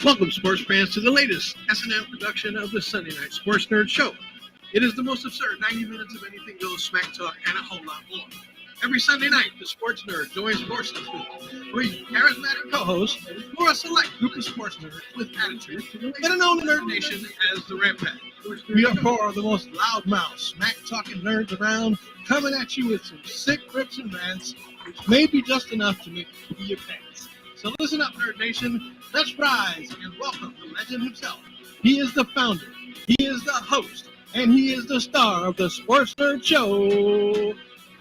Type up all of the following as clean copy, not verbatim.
Welcome, sports fans, to the latest S&M production of the Sunday Night Sports Nerd Show. It is the most absurd 90 minutes of anything goes, smack talk, and a whole lot more. Every Sunday night, the sports nerd joins forces with three charismatic co-hosts or a select group of sports nerds with attitude that are known in Nerd Nation as the Rant. We are four of the most loudmouth, smack-talking nerds around, coming at you with some sick rips and rants, which may be just enough to make you pee your pants. So listen up, Nerd Nation. Let's rise and welcome the legend himself. He is the founder, he is the host, and he is the star of the Sports Nerd Show.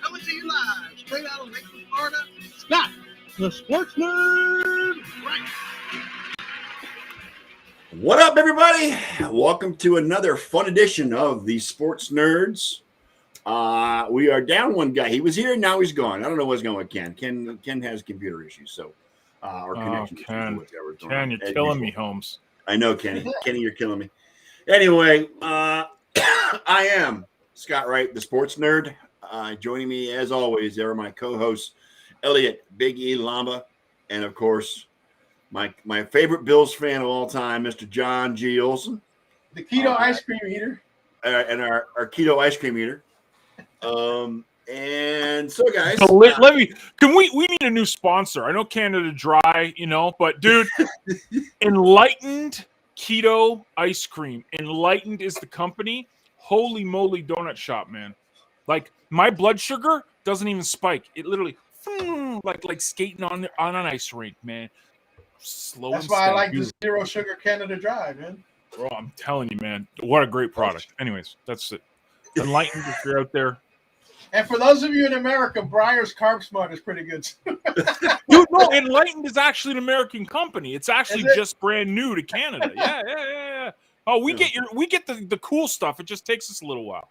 Coming to you live, straight out of Lakeland, Florida, Scott, the Sports Nerd. Right. What up, everybody? Welcome to another fun edition of the Sports Nerds. We are down one guy. He was here, now he's gone. I don't know what's going on with Ken. Ken has computer issues, so or connection issues. Ken, you're killing me, Holmes. I know, Kenny. Kenny, you're killing me. Anyway, I am Scott Wright, the Sports Nerd. Joining me, as always, there are my co-hosts, Eliot, Big E Lamba, and, of course, my favorite Bills fan of all time, Mr. John G. Olson. The keto ice cream eater. And our keto ice cream eater. And so, guys. So we need a new sponsor. I know Canada Dry, but, dude, Enlightened Keto Ice Cream. Enlightened is the company. Holy moly donut shop, man. Like, my blood sugar doesn't even spike. It literally, like skating on an ice rink, man. Slow. That's why I like the zero sugar Canada Dry, man. Bro, I'm telling you, man. What a great product. Anyways, that's it. Enlightened, if you're out there. And for those of you in America, Breyer's Carb Smart is pretty good. Dude, no, Enlightened is actually an American company. It's actually just brand new to Canada. Yeah. Oh, we get the cool stuff. It just takes us a little while.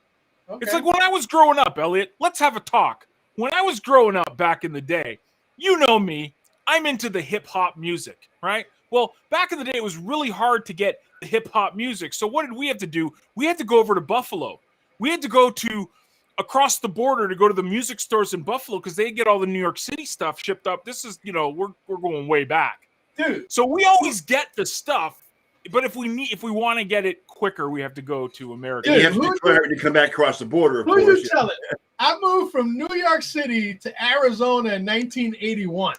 Okay. It's like when I was growing up, Eliot. Let's have a talk. When I was growing up back in the day, you know me, I'm into the hip-hop music, right? Well, back in the day, it was really hard to get the hip-hop music. So what did we have to do? We had to go over to Buffalo. We had to go to across the border to go to the music stores in Buffalo because they get all the New York City stuff shipped up. This is, we're going way back. Dude. So we always get the stuff. But if we want to get it quicker, we have to go to America. Dude, you have to come back across the border. Who you telling? I moved from New York City to Arizona in 1981.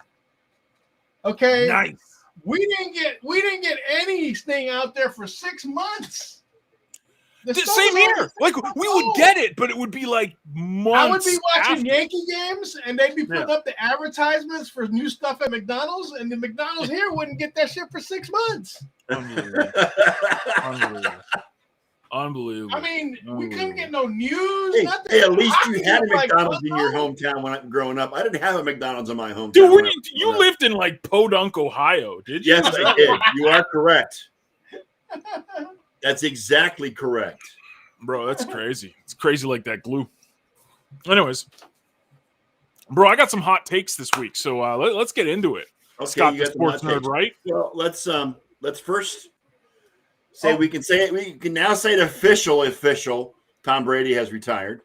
Okay, nice. We didn't get anything out there for 6 months. Same here. Like we would get it, but it would be like months. I would be watching Yankee games, and they'd be putting up the advertisements for new stuff at McDonald's, and the McDonald's here wouldn't get that shit for 6 months. Unbelievable. I mean, we couldn't get no news, nothing. Hey, at least you had a McDonald's in your hometown when I was growing up. I didn't have a McDonald's in my hometown. Dude, you lived in like Podunk, Ohio, did you? Yes, I did. You are correct. That's exactly correct. Bro, that's crazy. It's crazy like that glue. Anyways, bro, I got some hot takes this week, so let's get into it. Okay, Scott, the Sports Nerd, right? Well, let's first say we can now say the official Tom Brady has retired.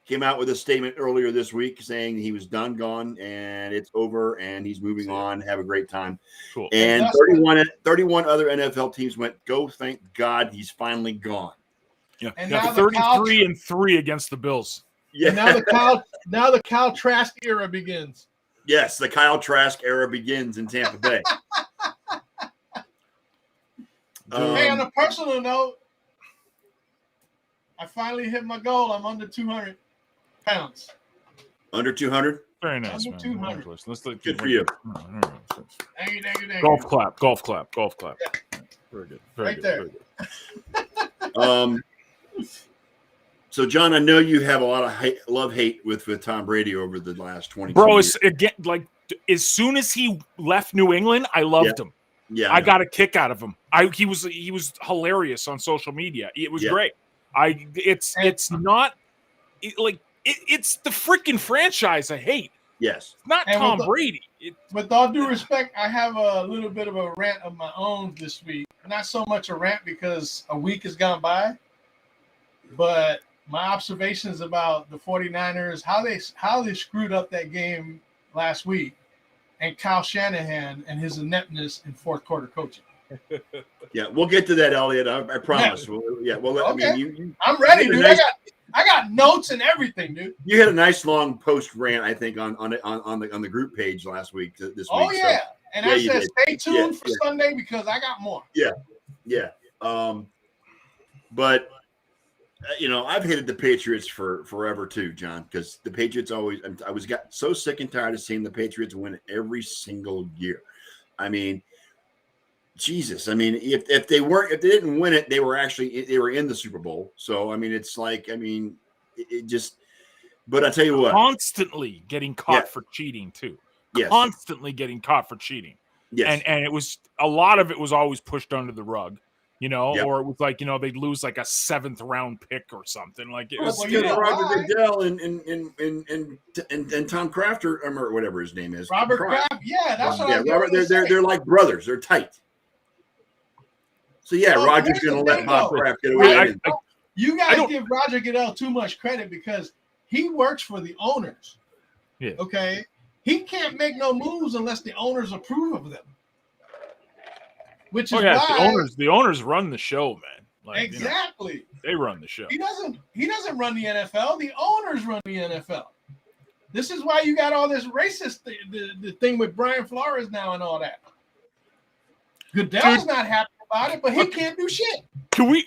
Came out with a statement earlier this week saying he was done, gone, and it's over, and he's moving on. Have a great time. Cool. And 31 other NFL teams went, go, thank God he's finally gone. Yeah, and now 33-3 against the Bills. Yeah. And now the Kyle Trask era begins. Yes, the Kyle Trask era begins in Tampa Bay. Hey, on a personal note, I finally hit my goal. I'm under 200 pounds. Under 200? Very nice, under 200. Let's look good for you. Thank you. Golf clap. Yeah. Very good. Right there. Very good. So, John, I know you have a lot of love-hate with Tom Brady over the last 20 years. Bro, again, like, as soon as he left New England, I loved him. Yeah, I got a kick out of him. He was hilarious on social media. It was great. It's the freaking franchise I hate. Yes. It's not Tom Brady. With all due respect, I have a little bit of a rant of my own this week. Not so much a rant because a week has gone by, but my observations about the 49ers, how they screwed up that game last week. and Kyle Shanahan and his ineptness in fourth quarter coaching. Yeah, we'll get to that, Eliot. I promise. Yeah. Well, Okay. I mean, I'm ready, dude. I got notes and everything, dude. You had a nice long post rant, I think, on the group page last week. This week. Oh yeah, so, and I said stay tuned for Sunday because I got more. Yeah. But I've hated the Patriots for forever too, John, because the Patriots got so sick and tired of seeing the Patriots win every single year. I mean, Jesus. I mean, if they didn't win it, they were in the Super Bowl. So I mean, it's like, it just. But I tell you what, constantly getting caught for cheating too. Yes. Constantly getting caught for cheating. Yes. And it was a lot of it was always pushed under the rug, or it was like, they'd lose like a 7th round pick or something. Like it was Roger Goodell and Tom Kraft or whatever his name is. Robert Kraft. Yeah, that's what I'm Robert, they're like brothers. They're tight. So Roger's going to let Bob Kraft get away. You guys give Roger Goodell too much credit because he works for the owners. Yeah. Okay. He can't make no moves unless the owners approve of them. Which is why the owners run the show, man. Like, exactly. They run the show. He doesn't run the NFL. The owners run the NFL. This is why you got all this racist the thing with Brian Flores now and all that. Goodell's not happy about it, but he can't do shit. We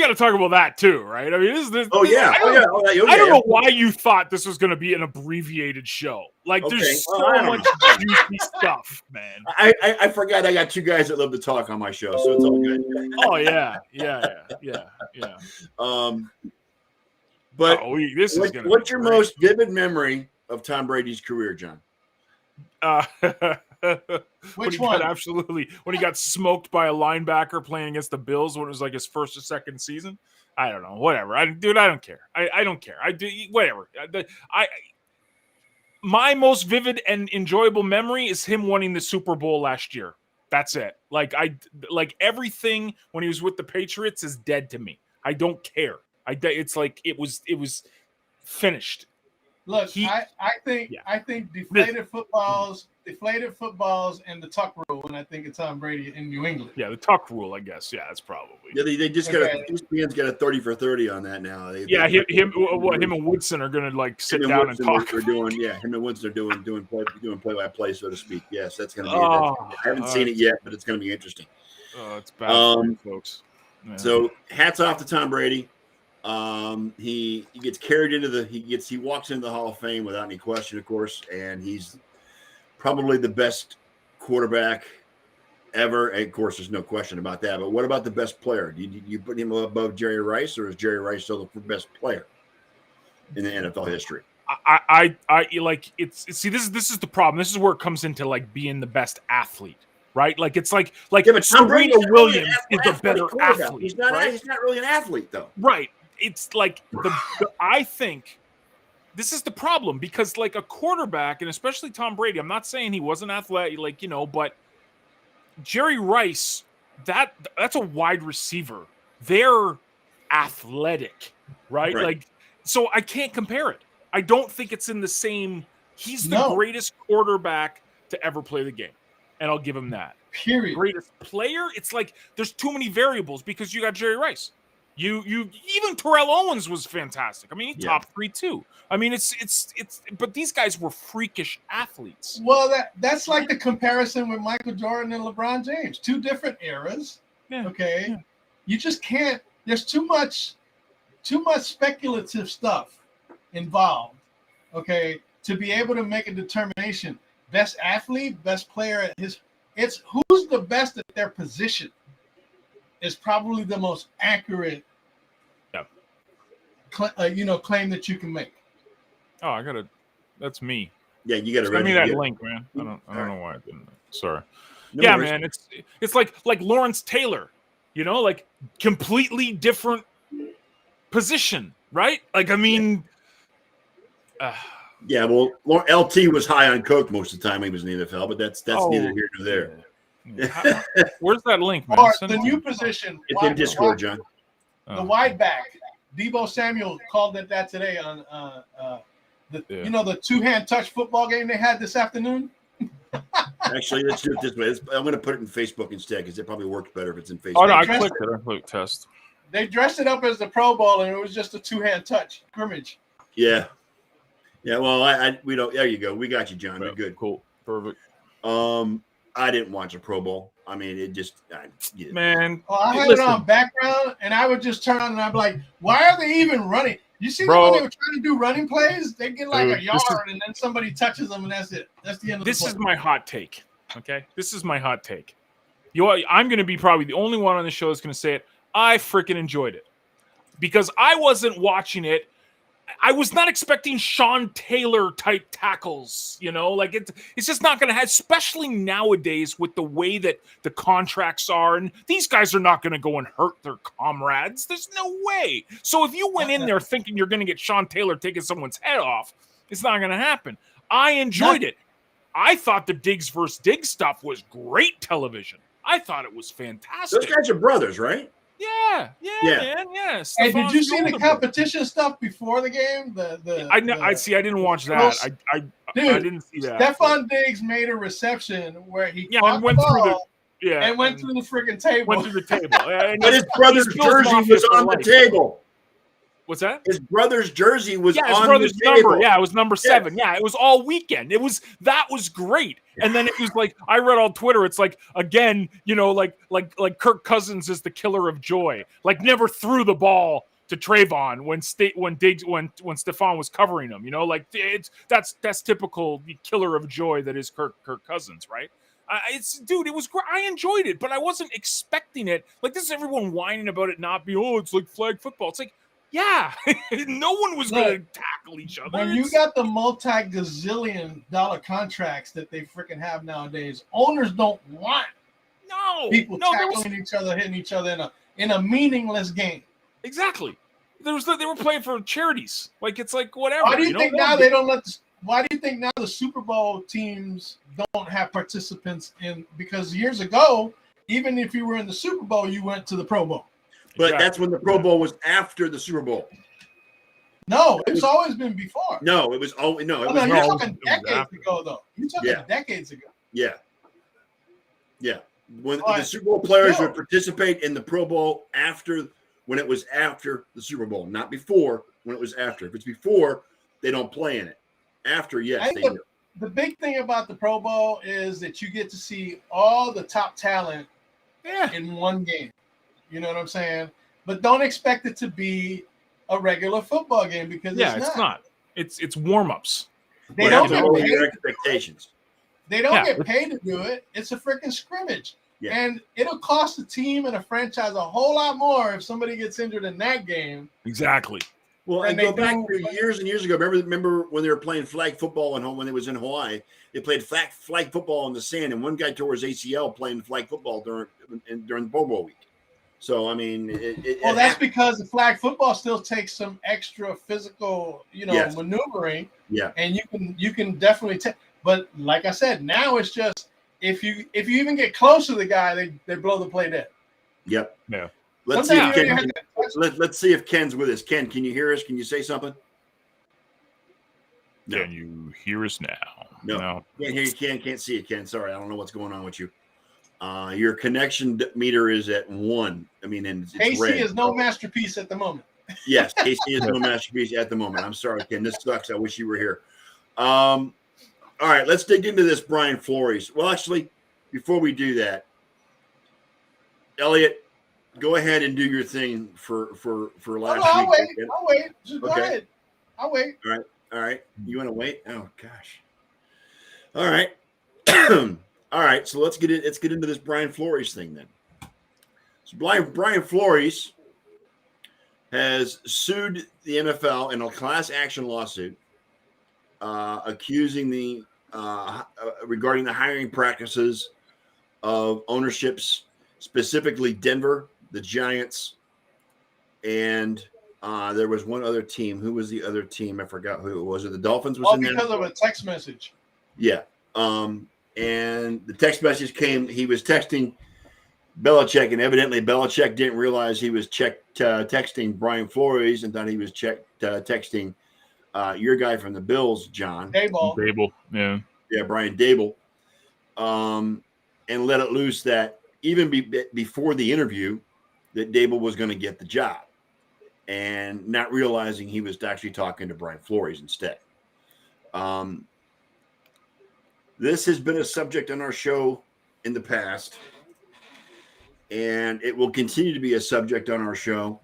got to talk about that too, right? I mean, I don't know why you thought this was going to be an abbreviated show. Like, there's so much juicy stuff, man. I forgot I got 2 guys that love to talk on my show, so it's all good. Oh yeah. But what's your most vivid memory of Tom Brady's career, John? Which one? When he got smoked by a linebacker playing against the Bills when it was like his first or second season. I don't know. Whatever. I don't care. I don't care. I do whatever. My most vivid and enjoyable memory is him winning the Super Bowl last year. That's it. Like everything when he was with the Patriots is dead to me. I don't care. It's like it was finished. Look, I think deflated footballs, and the tuck rule, and I think it's Tom Brady in New England. Yeah, the tuck rule, I guess. Yeah, that's probably. Yeah, they just got ESPN's got a 30 for 30 on that now. Him and Woodson are gonna like sit down and talk. Him and Woodson are doing play-by-play, so to speak. Yes, that's gonna be. I haven't seen it yet, but it's gonna be interesting. Oh, it's bad for you folks. Yeah. So hats off to Tom Brady. He gets carried into he walks into the Hall of Fame without any question, of course, and he's probably the best quarterback ever. And of course, there's no question about that. But what about the best player? Do you put him above Jerry Rice, or is Jerry Rice still the best player in the NFL history? I like it's see this is the problem. This is where it comes into like being the best athlete. Right, like it's like Serena Williams is a better athlete. He's not really an athlete, though. Right. It's like I think this is the problem because like a quarterback, and especially Tom Brady, I'm not saying he wasn't athletic, but Jerry Rice, that's a wide receiver. They're athletic, right? Like, so I can't compare it. I don't think it's in the same. He's the greatest quarterback to ever play the game, and I'll give him that. Period. Greatest player, it's like there's too many variables because you got Jerry Rice. You even Terrell Owens was fantastic. I mean, he top 3 too. I mean, it's but these guys were freakish athletes. Well, that's like the comparison with Michael Jordan and LeBron James. 2 different eras. Yeah. Okay. Yeah. You just can't. There's too much speculative stuff involved. Okay, to be able to make a determination. Best athlete, best player at his. It's who's the best at their position. Is probably the most accurate, claim that you can make. Oh, that's me. Yeah, you got to send me that link, man. I don't know why I didn't. Sorry. No worries. Man, it's like Lawrence Taylor, like completely different position, right? Like, I mean, yeah. Well, LT was high on coke most of the time he was in the NFL, but that's neither here nor there. Where's that link, man? Or the new position. It's in Discord, John. The wide back. Debo Samuel called it that today on the 2-hand touch football game they had this afternoon. Actually, let's do it this way. I'm going to put it in Facebook instead because it probably works better if it's in Facebook. Oh no, I clicked it. I clicked test. They dressed it up as the Pro Bowl, and it was just a two-hand touch scrimmage. Yeah. Well, we don't. There you go. We got you, John. You're good. Cool. Perfect. I didn't watch a Pro Bowl. I mean, it just man. Well, I had it on background, and I would just turn on, and I'm like, why are they even running? You see when they were trying to do running plays, they get like a yard, and then somebody touches them, and that's it. That's the end of the play. This is my hot take. Okay, this is my hot take. I'm going to be probably the only one on the show that's going to say it. I freaking enjoyed it because I wasn't watching it. I was not expecting Sean Taylor type tackles, like it's just not going to have, especially nowadays with the way that the contracts are. And these guys are not going to go and hurt their comrades. There's no way. So if you went in there thinking you're going to get Sean Taylor taking someone's head off, it's not going to happen. I enjoyed it. I thought the Diggs versus Diggs stuff was great television. I thought it was fantastic. Those guys are brothers, right? Yeah, man, yeah. Hey, did you see the competition stuff before the game? I didn't watch that. I didn't see that. Stephon Diggs made a reception where he went through the freaking table. Went through the table. But his brother's jersey was on the table. What's that? His brother's jersey was on his brother's the table. number. Yeah, it was number 7. Yeah, it was all weekend. That was great. And then it was like I read on Twitter. It's like again, like Kirk Cousins is the killer of joy. Like never threw the ball to Trayvon when Stephon was covering him. That's typical killer of joy that is Kirk Cousins, right? It was great. I enjoyed it, but I wasn't expecting it. Like this is everyone whining about it not being. Oh, it's like flag football. It's like. Yeah, no one was going to tackle each other. When you got the multi-gazillion dollar contracts that they freaking have nowadays, owners don't want people tackling each other, hitting each other in a meaningless game. Exactly. They were playing for charities. Like it's like whatever. Why do you think now they don't let? Why do you think now the Super Bowl teams don't have participants in? Because years ago, even if you were in the Super Bowl, you went to the Pro Bowl. But that's when the Pro Bowl was after the Super Bowl. No, it's always been before. No, it was always no. You're talking decades ago, though. You're talking decades ago. Yeah. When the Super Bowl players would participate in the Pro Bowl when it was after the Super Bowl, not before. When it was after. If it's before, they don't play in it. After, yes, they do. The big thing about the Pro Bowl is that you get to see all the top talent in one game. You know what I'm saying? But don't expect it to be a regular football game because it's not. It's warm-ups. They don't get paid. Your expectations. They don't get paid to do it. It's a freaking scrimmage. Yeah. And it'll cost a team and a franchise a whole lot more if somebody gets injured in that game. Exactly. Well, and go back to years and years ago. Remember when they were playing flag football when it was in Hawaii? They played flag football in the sand, and one guy tore his ACL playing flag football during the Pro Bowl week. So I mean, that's because the flag football still takes some extra physical, maneuvering. Yeah, and you can definitely take. But like I said, now it's just if you even get close to the guy, they blow the play dead. Yep. Yeah. Let's see if Ken's with us. Ken, can you hear us? Can you say something? No. Can you hear us now? No. Can't hear you, Ken. Can't see you, Ken. Sorry, I don't know what's going on with you. Your connection meter is at 1. I mean, and it's KC red. is no masterpiece at the moment. Yes, KC is no masterpiece at the moment. I'm sorry, Ken. This sucks. I wish you were here. All right, let's dig into this Brian Flores. Well, actually, before we do that, Eliot, go ahead and do your thing for last week. I'll wait. Just go ahead. I'll wait. All right. You want to wait? Oh gosh. All right. All right, so let's get into this Brian Flores thing then. So Brian Flores has sued the NFL in a class action lawsuit, accusing regarding the hiring practices of ownerships, specifically Denver, the Giants, and there was one other team. Who was the other team? I forgot who it was. The Dolphins was in there? Because of a text message. Yeah. And the text message came. He was texting Belichick, and evidently Belichick didn't realize he was texting Brian Flores and thought he was texting your guy from the Bills, John Daboll. Yeah, Brian Daboll. and let it loose that even before the interview that Dable was going to get the job, and not realizing he was actually talking to Brian Flores instead. This has been a subject on our show in the past, and it will continue to be a subject on our show.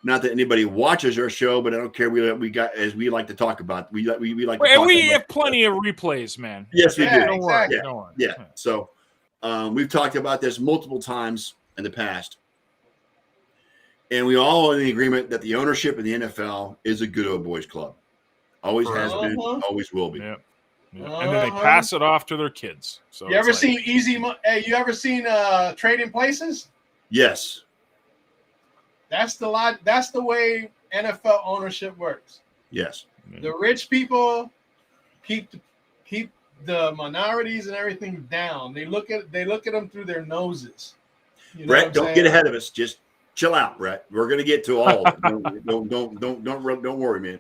Not that anybody watches our show, but I don't care. We got, as we like to talk about. We like to talk about. We have plenty of replays, man. Yes, we do. Don't worry. Yeah. Don't worry. Yeah. So we've talked about this multiple times in the past, and we all are in agreement that the ownership of the NFL is a good old boys club. Always has been, always will be. Yeah. Yeah. And then they pass it off to their kids. So you ever seen Hey, you ever seen Trading Places? Yes. That's the way NFL ownership works. Yes. The rich people keep the minorities and everything down. They look at them through their noses. You know Brett, don't get ahead of us. Just chill out, Brett. We're gonna get to all of it. Don't worry, man.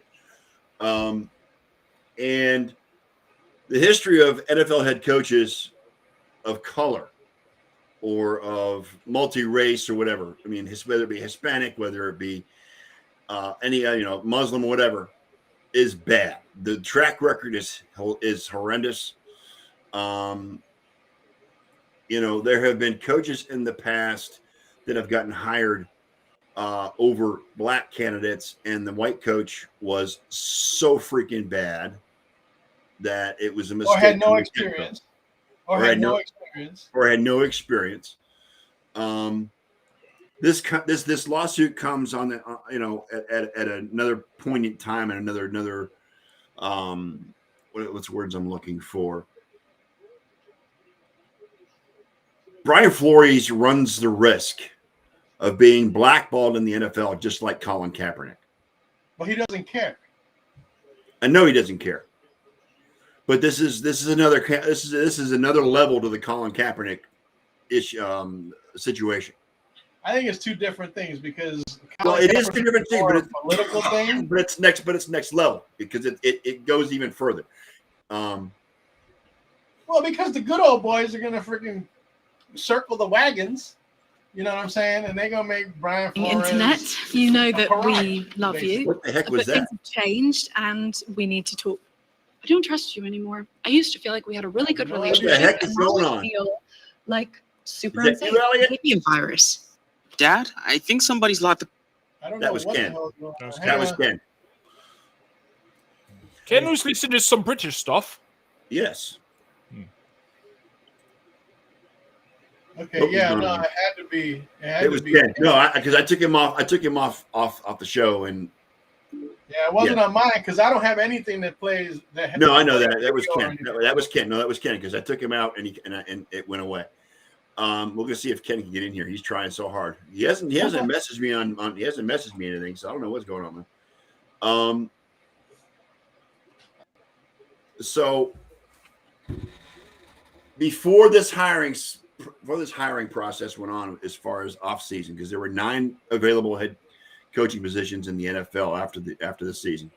And the history of NFL head coaches of color or of multi-race or whatever. I mean, whether it be Hispanic, whether it be any Muslim or whatever, is bad. The track record is horrendous. There have been coaches in the past that have gotten hired over black candidates, and the white coach was so freaking bad that it was a mistake. Or had no experience. Or had no experience. This lawsuit comes on the at another poignant time and another what's the words I'm looking for. Brian Flores runs the risk of being blackballed in the NFL, just like Colin Kaepernick. But he doesn't care. I know he doesn't care. But this is another level to the Colin Kaepernick situation. I think it's two different things because it is two different things, but it's political thing. But it's next level because it goes even further. Well, because the good old boys are gonna freaking circle the wagons. You know what I'm saying? And they're gonna make Brian Flores. Internet, you know that we love you. What the heck was that? Things have changed, and we need to talk. I don't trust you anymore. I used to feel like we had a really good relationship. What the heck is going on? I feel like super Is that unsafe. you, Eliot? Maybe a virus. Dad, I think somebody's locked the. I don't That know was what Ken. the hell is going on. That was Ken. Ken was listening to some British stuff. Yes. Okay, What was yeah, going no, on? it had to be. It was Ken. No, because I took him off the show, and Yeah, it wasn't on mine because I don't have anything that plays. no, I know that. That was Ken. That was Ken. No, that was Ken because I took him out and it went away. We're gonna see if Ken can get in here. He's trying so hard. He hasn't messaged me on. He hasn't messaged me anything, so I don't know what's going on, man. So before this hiring process went on, as far as off season, because there were 9 available head coaching positions in the NFL after the season.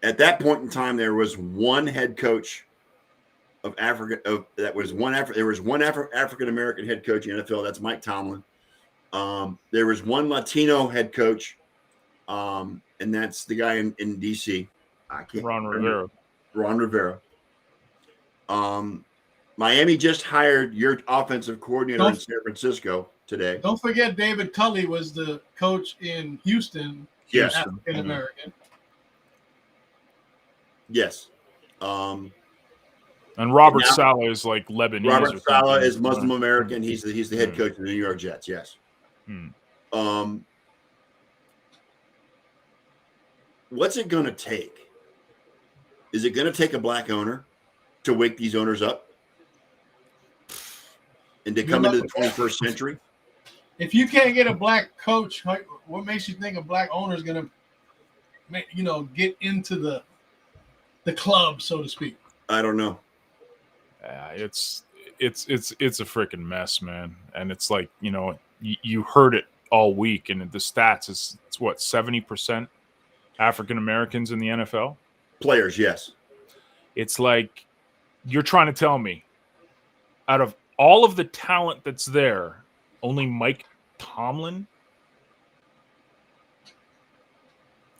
At that point in time, there was one head coach of Africa. There was one African American head coach in the NFL. That's Mike Tomlin. There was one Latino head coach, and that's the guy in DC. Ron Rivera. Ron Rivera. Miami just hired your offensive coordinator in San Francisco today. Don't forget David Culley was the coach in Houston. Yes. African American. Yes. And Robert Saleh is like Lebanese. Robert Saleh is Muslim American. He's the head coach of the New York Jets. Yes. What's it going to take? Is it going to take a black owner to wake these owners up and to come into the 21st century? If you can't get a black coach, what makes you think a black owner is going to, get into the club, so to speak? I don't know. It's a freaking mess, man. And it's like, you heard it all week, and the stats is it's what 70% African Americans in the NFL. Players, yes. It's like you're trying to tell me out of all of the talent that's there, only Mike Tomlin.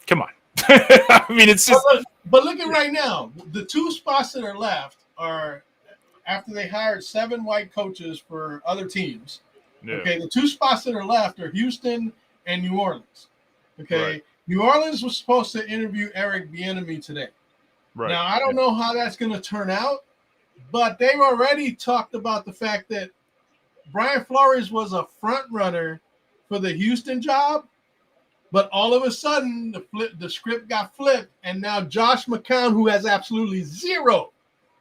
Come on. I mean, it's just. But look at right now. The two spots that are left are after they hired 7 white coaches for other teams. Yeah. Okay, the 2 spots that are left are Houston and New Orleans. Okay, Right. New Orleans was supposed to interview Eric Bieniemy today. Right. Now, I don't know how that's going to turn out, but they've already talked about the fact that Brian Flores was a front runner for the Houston job, but all of a sudden the script got flipped, and now Josh McCown, who has absolutely zero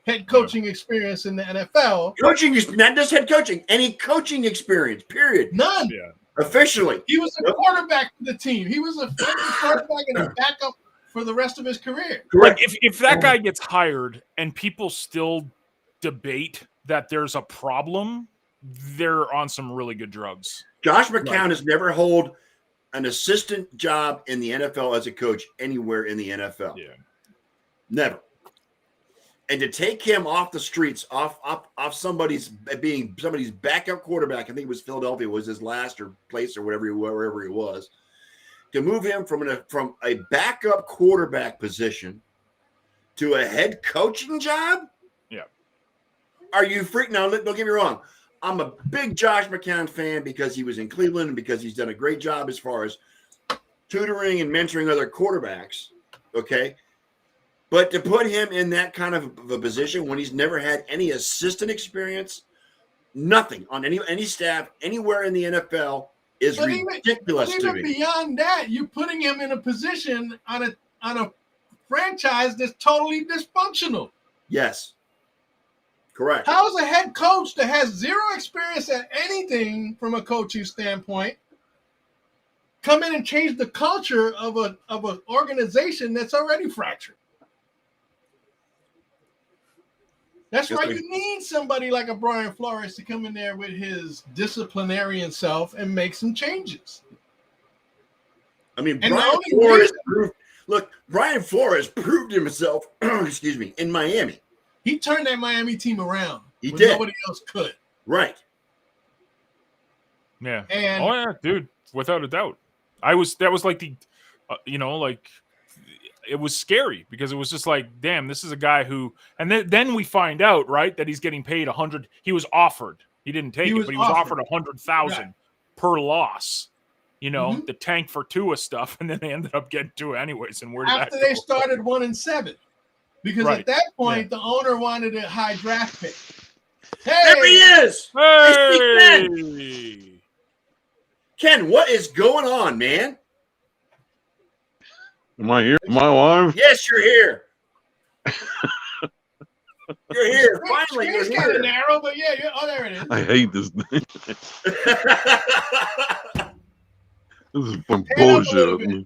head coaching experience in the NFL. Coaching is not just head coaching, any coaching experience, period. None. Yeah. Officially. He was a quarterback for the team. He was a quarterback and a backup for the rest of his career. Like if that guy gets hired and people still debate that there's a problem, they're on some really good drugs. Josh McCown has never held an assistant job in the NFL as a coach anywhere in the NFL. Yeah. Never. And to take him off the streets, off somebody's backup quarterback, I think it was Philadelphia, was his last or place or wherever he was, to move him from a backup quarterback position to a head coaching job? Yeah. Are you freaking? Now, don't get me wrong. I'm a big Josh McCown fan because he was in Cleveland and because he's done a great job as far as tutoring and mentoring other quarterbacks. Okay. But to put him in that kind of a position when he's never had any assistant experience, nothing on any staff anywhere in the NFL is ridiculous to me. Even beyond that, you're putting him in a position on a franchise that's totally dysfunctional. Yes. Correct. How is a head coach that has zero experience at anything from a coaching standpoint come in and change the culture of an organization that's already fractured? That's why you need somebody like a Brian Flores to come in there with his disciplinarian self and make some changes. I mean, And Brian Flores proved himself, excuse me, in Miami. He turned that Miami team around. He when did. Nobody else could. Right. Yeah. And oh yeah, dude, without a doubt. That was like the, like it was scary because it was just like, damn, this is a guy who, and then we find out, right, that he's getting paid 100. He was offered. He didn't take it, but he was offered 100,000 per loss. The tank for Tua stuff, and then they ended up getting Tua anyways. And where did after they started 1-7, because at that point the owner wanted a high draft pick. Hey, there he is. Hey, Ken, what is going on, man? Am I here? Am I alive? Yes, you're here. You're here. Finally, you're It's kind of here. narrow, but yeah. There it is. I hate this thing. This is some bullshit.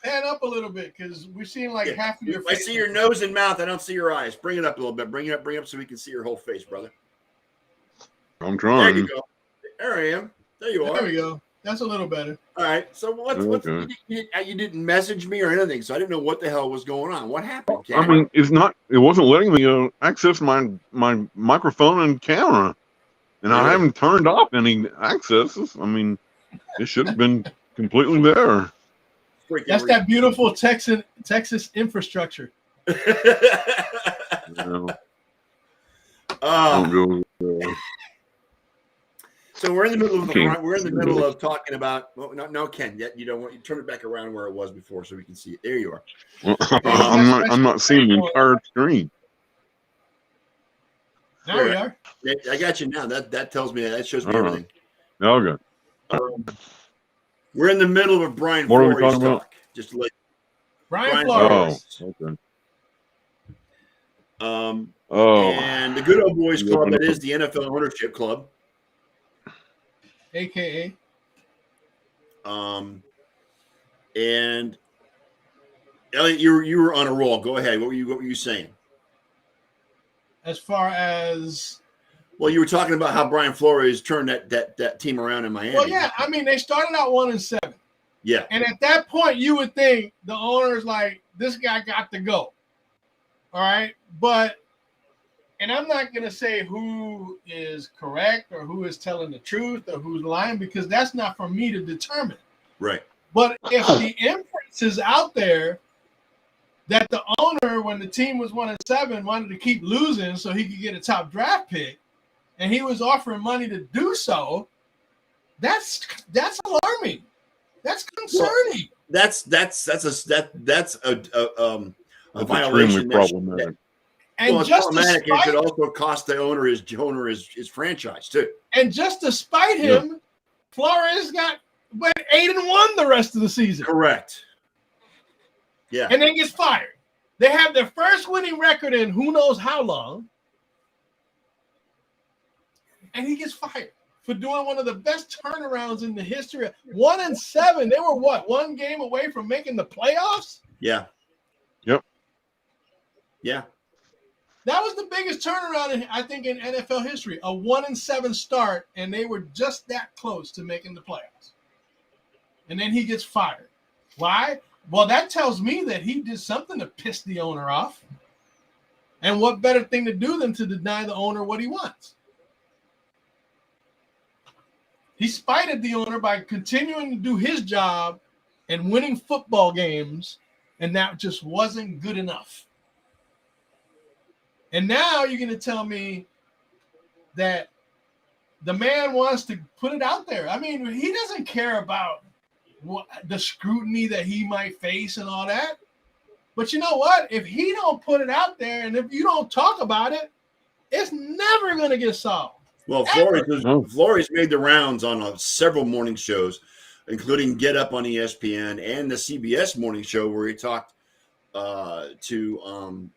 Pan up a little bit because we've seen like half of your I face. see your nose and mouth. I don't see your eyes. Bring it up a little bit. Bring it up so we can see your whole face, brother. I'm There trying. you go. There I am. There you are. There we go. That's a little better. All right. So you didn't message me or anything, so I didn't know what the hell was going on. What happened, Ken? I mean, it wasn't letting me access my microphone and camera, and I haven't turned off any accesses. I mean, it should have been completely there. That's that beautiful Texas infrastructure. Don't go. So we're in the middle of talking about. Well, no, Ken. Yet you don't want you turn it back around where it was before so we can see it. There you are. Well, I'm not seeing the entire screen. There we are. I got you now. That tells me that shows me everything. Okay. We're in the middle of a Brian What are we Flores talking about? talk. Just like Brian Flores. Flores. Okay. And the Good Old Boys Club, that is the NFL ownership club. AKA. And Eliot, you were on a roll. Go ahead. What were you saying? As far as Well, you were talking about how Brian Flores turned that team around in Miami. well, yeah, I mean they started out 1-7. Yeah. And at that point you would think the owner's like, this guy got to go. All right. But And I'm not going to say who is correct or who is telling the truth or who's lying, because that's not for me to determine. Right. But if the inference is out there that the owner, when the team was 1-7, wanted to keep losing so he could get a top draft pick, and he was offering money to do so, that's alarming. That's concerning. Well, that's a violation. Extremely problematic. And well, it's just problematic. It despite, could also cost the owner his franchise too. and just despite him, Flores went 8-1 the rest of the season. Correct. Yeah. And then gets fired. They have their first winning record in who knows how long. And he gets fired for doing one of the best turnarounds in the history. 1-7. They were what? One game away from making the playoffs? Yeah. Yep. Yeah. That was the biggest turnaround, I think, in NFL history. A 1-7 start, and they were just that close to making the playoffs. And then he gets fired. Why? Well, that tells me that he did something to piss the owner off. And what better thing to do than to deny the owner what he wants? He spited the owner by continuing to do his job and winning football games, and that just wasn't good enough. And now you're going to tell me that the man wants to put it out there. I mean, he doesn't care about the scrutiny that he might face and all that. But you know what? If he don't put it out there and if you don't talk about it, it's never going to get solved. Well, Flores made the rounds on several morning shows, including Get Up on ESPN and the CBS morning show where he talked to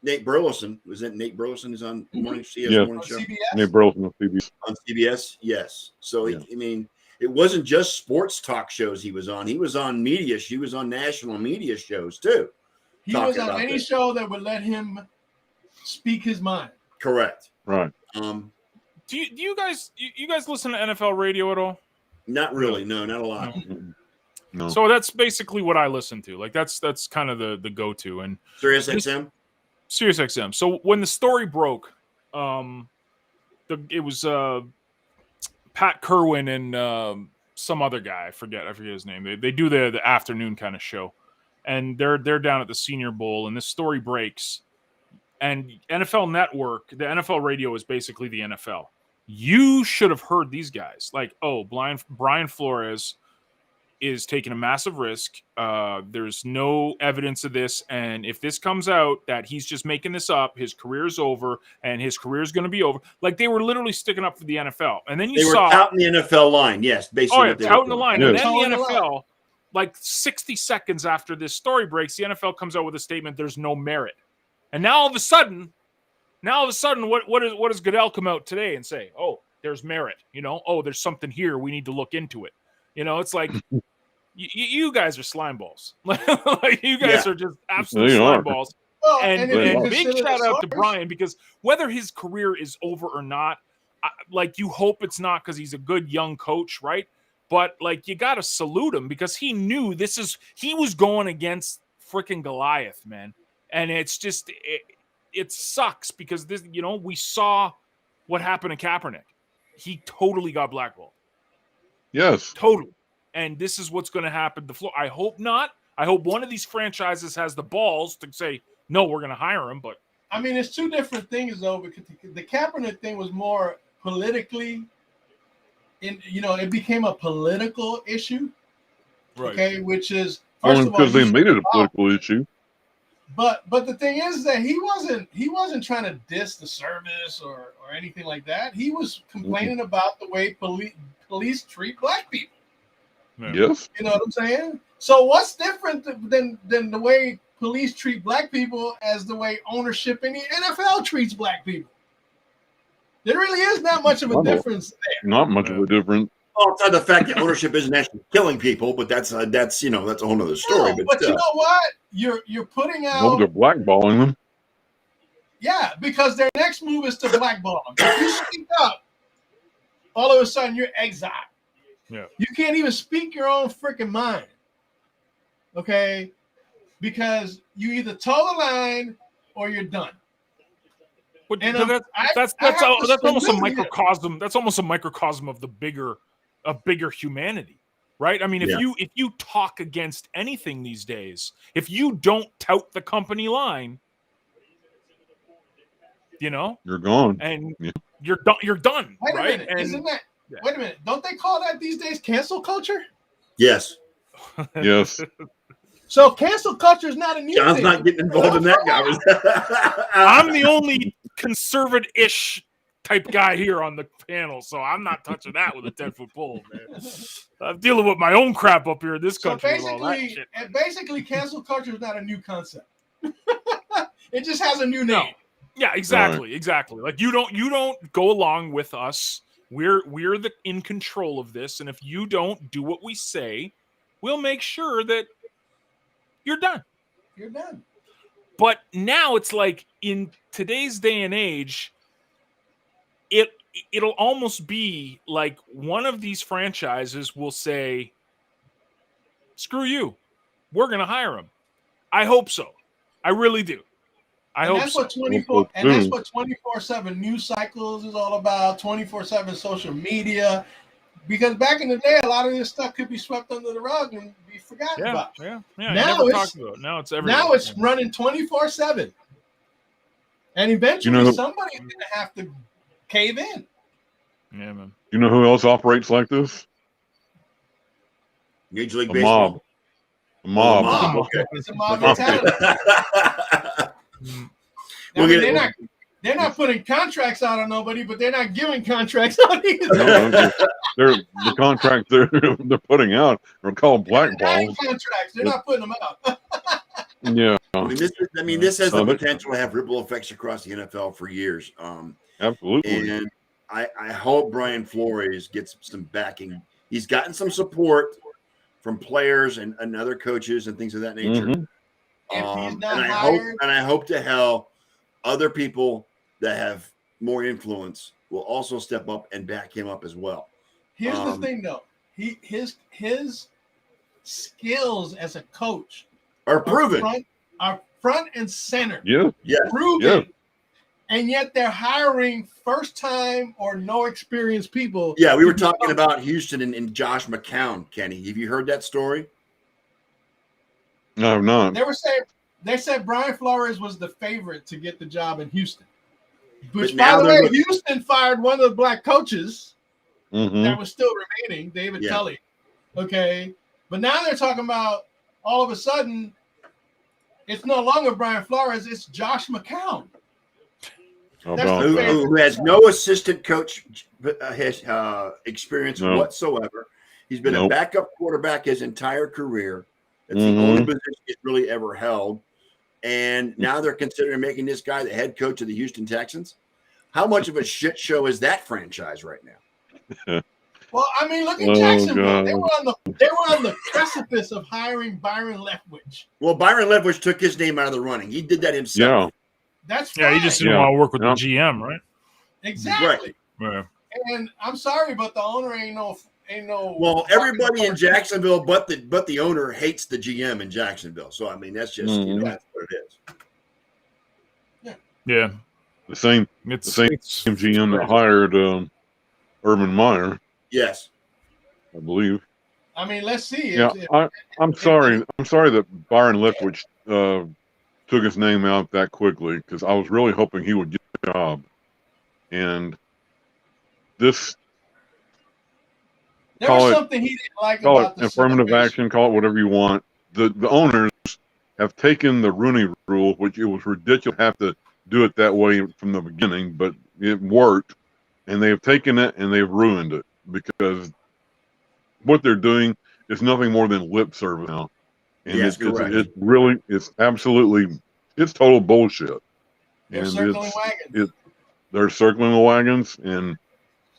Nate Burleson. Was it Nate Burleson is on morning show? CBS? Nate Burleson on CBS. On CBS, yes. So I mean, it wasn't just sports talk shows he was on. He was on media. He was on national media shows too. He was on any show that would let him speak his mind. Correct. Right. Do you guys listen to NFL radio at all? Not really. No, not a lot. No. So that's basically what I listen to. Like that's kind of the go-to. And Sirius XM. Sirius XM. So when the story broke, it was Pat Kerwin and some other guy. I forget his name. They do the afternoon kind of show, and they're down at the Senior Bowl, and this story breaks. And NFL Network, the NFL radio is basically the NFL. You should have heard these guys. Like, Brian Flores is taking a massive risk. There's no evidence of this. And if this comes out that he's just making this up, his career's over and his career's going to be over. Like, they were literally sticking up for the NFL. And then they were out in the NFL line. Yes, basically. Out in the line. Yes. And then the NFL, like 60 seconds after this story breaks, the NFL comes out with a statement, there's no merit. And now all of a sudden, what does Goodell come out today and say? Oh, there's merit. There's something here. We need to look into it. It's like you guys are slime balls. Like you guys are just absolute slime balls. Well, and big shout out to Brian, because whether his career is over or not, you hope it's not, because he's a good young coach, right? But you got to salute him, because he knew he was going against freaking Goliath, man. And it's just, it sucks, because this, we saw what happened to Kaepernick. He totally got blackballed. Yes. Totally. And this is what's going to happen to Florida. I hope not. I hope one of these franchises has the balls to say, no, we're going to hire him. But I mean, it's two different things, though, because the Kaepernick thing was more politically, it became a political issue. Right. Okay, which is Only because they made it a political issue. But the thing is that he wasn't trying to diss the service or anything like that. He was complaining about the way police treat black people. Yeah. Yes. You know what I'm saying? So what's different than the way police treat black people as the way ownership in the NFL treats black people? There really is not much of a difference there. Not much of a difference. Well, it's not the fact that ownership isn't actually killing people, but that's a whole other story. No, but you know what? You're putting out. No, they're blackballing them. Yeah, because their next move is to blackball them. If you speak up, all of a sudden you're exiled. Yeah. You can't even speak your own freaking mind. Okay? Because you either toe the line or you're done. That's almost a microcosm. That's almost a microcosm of the bigger humanity, right? I mean, if you talk against anything these days, if you don't tout the company line, you're gone, and you're done. You're done. Wait right? a minute, wait a minute, don't they call that these days cancel culture? Yes. Yes. So cancel culture is not a new John's thing. not getting involved in that guy. I'm the only conservative-ish type guy here on the panel, so I'm not touching that with a 10-foot pole, man. I'm dealing with my own crap up here in this country. So with all that shit. basically, cancel culture is not a new concept. It just has a new name. No. Yeah, exactly, exactly. Like you don't go along with us. We're in control of this, and if you don't do what we say, we'll make sure that you're done. You're done. But now it's like in today's day and age, it'll almost be like one of these franchises will say, "Screw you, we're going to hire him." I hope so. I really do. I hope that's so. What 24 and that's what 24/7 news cycles is all about. 24/7 social media. Because back in the day, a lot of this stuff could be swept under the rug and be forgotten about. Yeah. Now Now it's everywhere. Now it's running 24/7, and eventually somebody's going to have to cave in. Yeah, man. You know who else operates like this? Major League The Baseball. mob. Mob. Okay. It's a mob mentality. They're not putting contracts out on nobody, but they're not giving contracts out either. The contracts they're putting out are called blackballs. Contracts. They're not putting them out. Yeah. I mean, this has the potential to have ripple effects across the NFL for years. Absolutely. And I hope Brian Flores gets some backing. He's gotten some support from players and other coaches and things of that nature. Mm-hmm. If he's not I hope to hell other people that have more influence will also step up and back him up as well. Here's the thing, though. His skills as a coach are proven. Are front and center. Yeah. Proven. Yeah. And yet they're hiring first-time or no experience people. Yeah, we were talking about Houston and Josh McCown, Kenny. Have you heard that story? No, not. They said Brian Flores was the favorite to get the job in Houston. Which, But by the way, Houston fired one of the black coaches Mm-hmm. that was still remaining, David Tully. Okay. But now they're talking about all of a sudden it's no longer Brian Flores, it's Josh McCown. Who has no assistant coach experience whatsoever. He's been a backup quarterback his entire career. It's the only position he's really ever held. And now they're considering making this guy the head coach of the Houston Texans. How much of a shit show is that franchise right now? Well, I mean, look at Jacksonville. They were on the precipice of hiring Byron Leftwich. Well, Byron Leftwich took his name out of the running. He did that himself. Yeah. That's fine. Yeah, he just didn't want to work with the GM, right? Exactly. Right. Yeah. And I'm sorry, but the owner ain't no. Well, everybody in Jacksonville, but the owner hates the GM in Jacksonville. So I mean, that's just that's what it is. Yeah. The same GM that hired Urban Meyer. Yes, I believe. I mean, let's see. Yeah, I'm sorry. I'm sorry that Byron Leftwich took his name out that quickly because I was really hoping he would get the job. And this. There was something he didn't like about the affirmative action, call it whatever you want. The owners have taken the Rooney Rule, which it was ridiculous to have to do it that way from the beginning, but it worked, and they have taken it and they've ruined it because what they're doing is nothing more than lip service now, and it's total bullshit. They're circling wagons. They're circling the wagons, and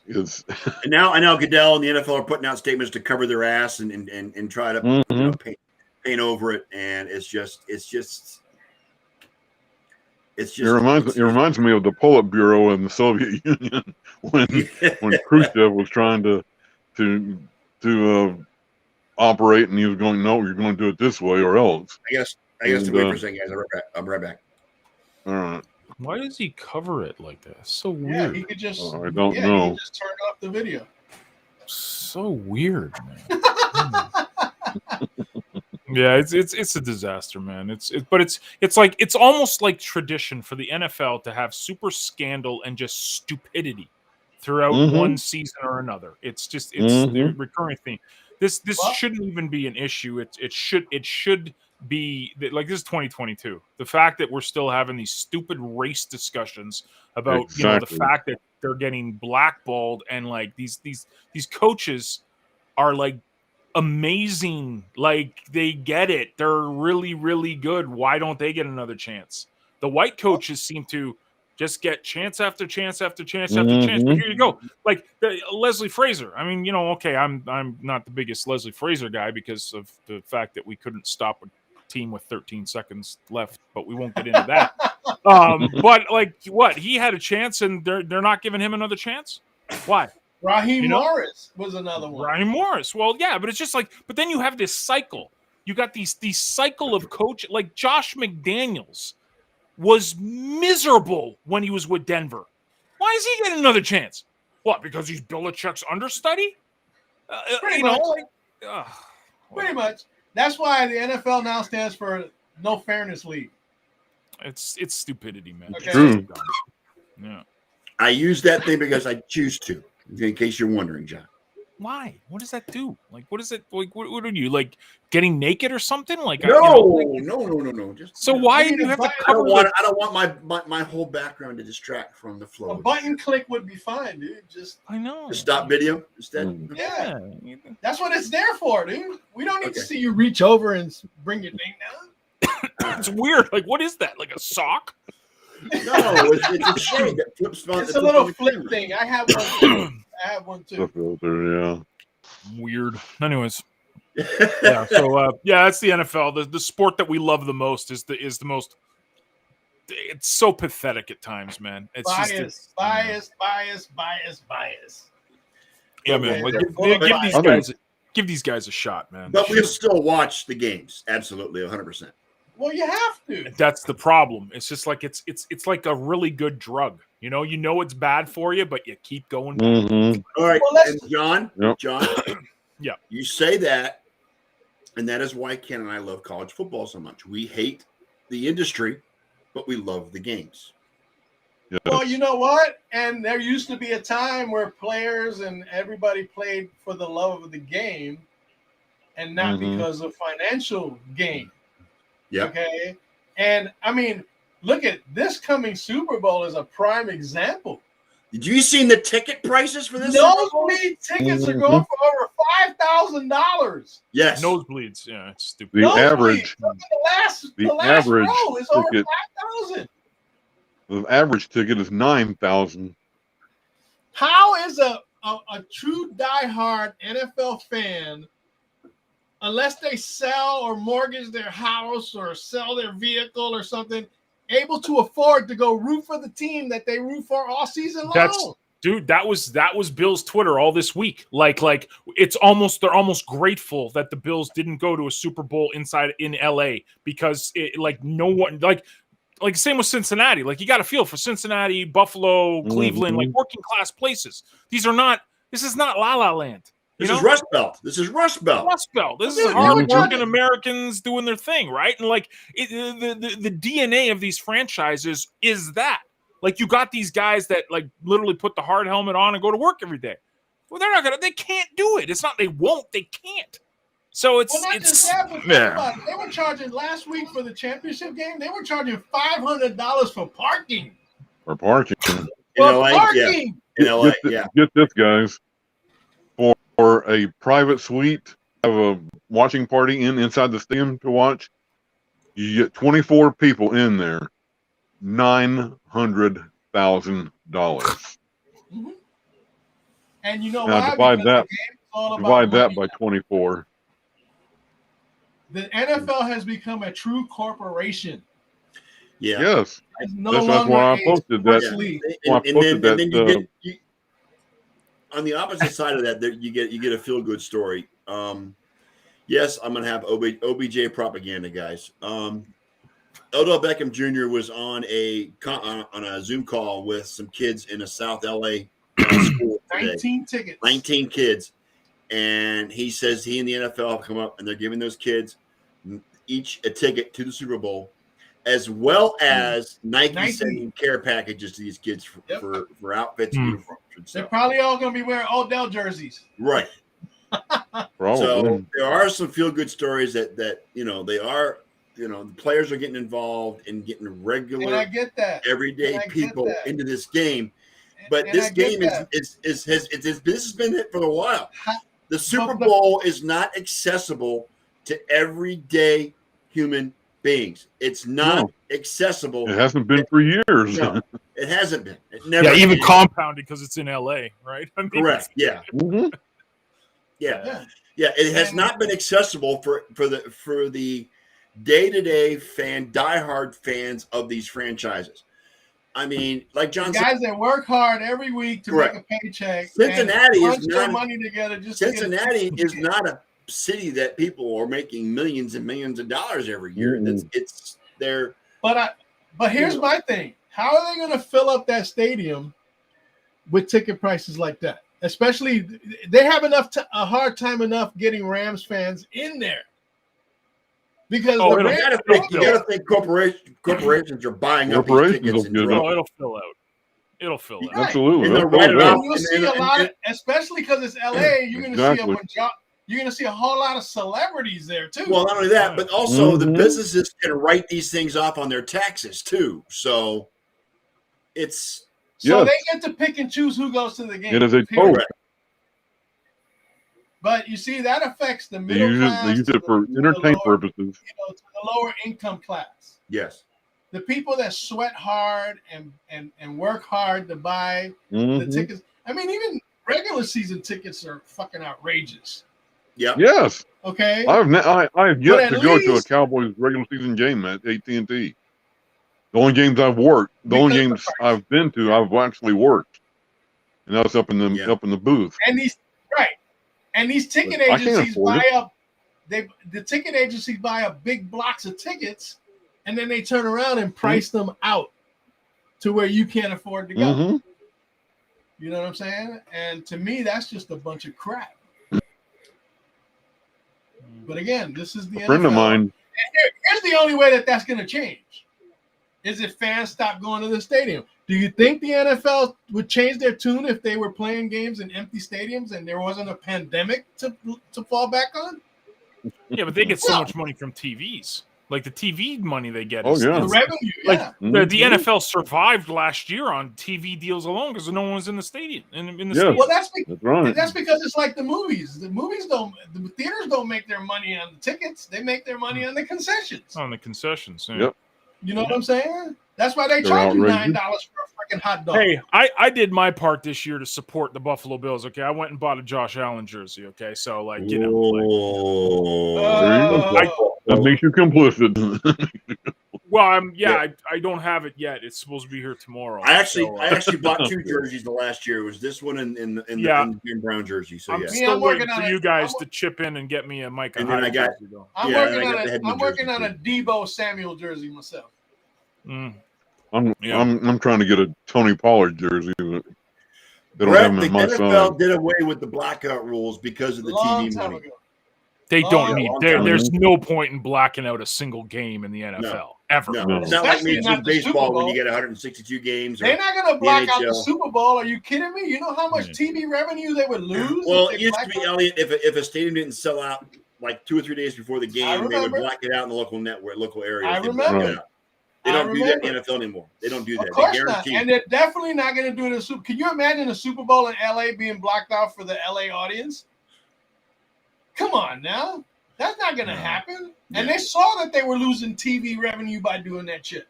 and now Goodell and the NFL are putting out statements to cover their ass and try to paint over it, and it reminds me of the Politburo in the Soviet Union when Khrushchev was trying to operate, and he was going, "No, you're going to do it this way or else." I guess to wait for a second, guys. I'll be right back. All right. Why does he cover it like that? So Yeah, weird. he could just. I don't He know. could just turn off the video. So weird, man. Yeah, it's a disaster, man. But it's like it's almost like tradition for the NFL to have super scandal and just stupidity throughout one season or another. It's the recurring theme. This shouldn't even be an issue. It should be like this is 2022. The fact that we're still having these stupid race discussions about the fact that they're getting blackballed and like these coaches are like amazing, like they get it, they're really really good. Why don't they get another chance? The white coaches seem to just get chance after chance after chance after chance. But here you go, like Leslie Fraser. I mean, okay, I'm not the biggest Leslie Fraser guy because of the fact that we couldn't stop a team with 13 seconds left, but we won't get into that. But like, what, he had a chance and they're not giving him another chance? Why? Raheem Morris was another one. Raheem Morris. Well, yeah, but it's just like, but then you have this cycle. You got these cycle of coach, like Josh McDaniels was miserable when he was with Denver. Why is he getting another chance? What? Because he's Belichick's understudy? Pretty much. Pretty much. That's why the NFL now stands for No Fairness League. It's stupidity, man. Okay. True. Yeah. I use that thing because I choose to. In case you're wondering, John. Why? What does that do? Like, what is it? Like, what are you, like, getting naked or something? Like, no. Just so why do you have to cover? I don't want my whole background to distract from the flow. A button click would be fine, dude. I know. Just stop video instead. Yeah, that's what it's there for, dude. We don't need to see you reach over and bring your thing down. It's weird. Like, what is that? Like a sock? No, it's a shade that flips. It's a little flip thing. I have one. I have one too. Yeah. Weird. Anyways. Yeah. So that's the NFL. The sport that we love the most is the most. It's so pathetic at times, man. It's bias. Yeah, man. Like, give these guys a shot, man. But we'll still watch the games. Absolutely, 100%. Well, you have to. That's the problem. It's just like it's like a really good drug. You know it's bad for you, but you keep going back. All right, and John, yeah, you say that, and that is why Ken and I love college football so much. We hate the industry, but we love the games. Yes. Well, you know what? And there used to be a time where players and everybody played for the love of the game and not because of financial gain. Yeah. Okay. And I mean, look at this coming Super Bowl is a prime example. Did you see the ticket prices for this? Nosebleed tickets are going for over $5,000. Yes. Nosebleeds. Yeah, it's stupid. The average. The last row is over 5,000. The average ticket is 9,000. How is a true diehard NFL fan, unless they sell or mortgage their house or sell their vehicle or something, able to afford to go root for the team that they root for all season long? Dude, that was Bill's Twitter all this week. Like they're almost grateful that the Bills didn't go to a Super Bowl in LA because no one like same with Cincinnati. Like, you got to feel for Cincinnati, Buffalo, Cleveland, like working class places. This is not La La Land. This is Rust Belt. This is hard-working Americans doing their thing, right? And like the DNA of these franchises is that. Like, you got these guys that like literally put the hard helmet on and go to work every day. Well, they can't do it. It's not they won't, they can't. So it's they were charging last week for the championship game. They were charging $500 for parking. For parking. Parking. In LA, Get this, guys. For a private suite, have a watching party inside the stadium to watch. You get 24 people in there, $900,000. And you know now why? Divide that by 24. The NFL has become a true corporation. Yeah. Yes. That's why I posted that. On the opposite side of that, you get a feel good story. Yes, I'm gonna have OBJ propaganda, guys. Odell Beckham Jr. was on a Zoom call with some kids in a South LA school today. 19 tickets. 19 kids. And he says he and the NFL have come up and they're giving those kids each a ticket to the Super Bowl, as well as Nike sending care packages to these kids for outfits and uniforms. And They're probably all going to be wearing Odell jerseys. Right. So there are some feel-good stories that they are, the players are getting involved and getting regular, and I get that, everyday people into this game. But this game has been it for a while. The Super Bowl is not accessible to everyday human beings. It's not accessible. It hasn't been for years. No, it hasn't been. It never. Yeah, even compounded because it's in LA, right? I mean, correct. Yeah. Yeah. It has not been accessible for the day-to-day diehard fans of these franchises. I mean, like John said, guys that work hard every week to make a paycheck. Cincinnati is not money together. Cincinnati is not a city that people are making millions and millions of dollars every year. It's their. But here's my thing: how are they going to fill up that stadium with ticket prices like that? Especially, they have a hard time enough getting Rams fans in there. Because you gotta think corporations are buying up these tickets. It'll fill out. It'll fill out. Right. Absolutely. You'll see a lot of, especially because it's LA. You're going to see a whole lot of celebrities there too. Well, not only that, but also the businesses can write these things off on their taxes too. So it's they get to pick and choose who goes to the game. It is a But you see, that affects the middle class. They use it for entertainment purposes. To the lower income class. Yes. The people that sweat hard and work hard to buy the tickets. I mean, even regular season tickets are fucking outrageous. Yeah. Yes. Okay. I have yet to go to a Cowboys regular season game at AT&T. The only games I've worked, the only games I've been to, I've actually worked, and that's up in the booth. And these ticket agencies the ticket agencies buy up big blocks of tickets, and then they turn around and price them out to where you can't afford to go. You know what I'm saying? And to me, that's just a bunch of crap. But again, this is the NFL. Friend of mine. And here's the only way that's going to change. Is if fans stop going to the stadium. Do you think the NFL would change their tune if they were playing games in empty stadiums and there wasn't a pandemic to fall back on? Yeah, but they get so much money from TVs. Like the TV money they get. The revenue, the NFL survived last year on TV deals alone because no one was in the stadium. Stadium. Well, that's because it's like the movies. The theaters don't make their money on the tickets. They make their money on the concessions. On the concessions. Yeah. Yep. You know what I'm saying? That's why they charge you $9 for a freaking hot dog. Hey, I did my part this year to support the Buffalo Bills. Okay, I went and bought a Josh Allen jersey. Okay, so that makes you complicit. Well, I don't have it yet. It's supposed to be here tomorrow. I actually bought two jerseys the last year. It was this one and the Jim Brown jersey. So I'm still waiting for you guys to chip in and get me a Micah. And then I'm working on a Debo Samuel jersey myself. I'm trying to get a Tony Pollard jersey, but they don't have them in my size. The NFL did away with the blackout rules because of the TV money. They don't need. There's no point in blacking out a single game in the NFL ever. No. It's not like Major League Baseball when you get 162 games. They're not going to black out the Super Bowl. Are you kidding me? You know how much TV revenue they would lose? Well, it used to be, Eliot, if a stadium didn't sell out like 2 or 3 days before the game, they would black it out in the local area. I remember. They don't do that in the NFL anymore. They don't do that. Of course not. And they're definitely not going to do it in the Super Bowl. Can you imagine a Super Bowl in LA being blacked out for the LA audience? Come on now. That's not going to happen. Yeah. And they saw that they were losing TV revenue by doing that shit.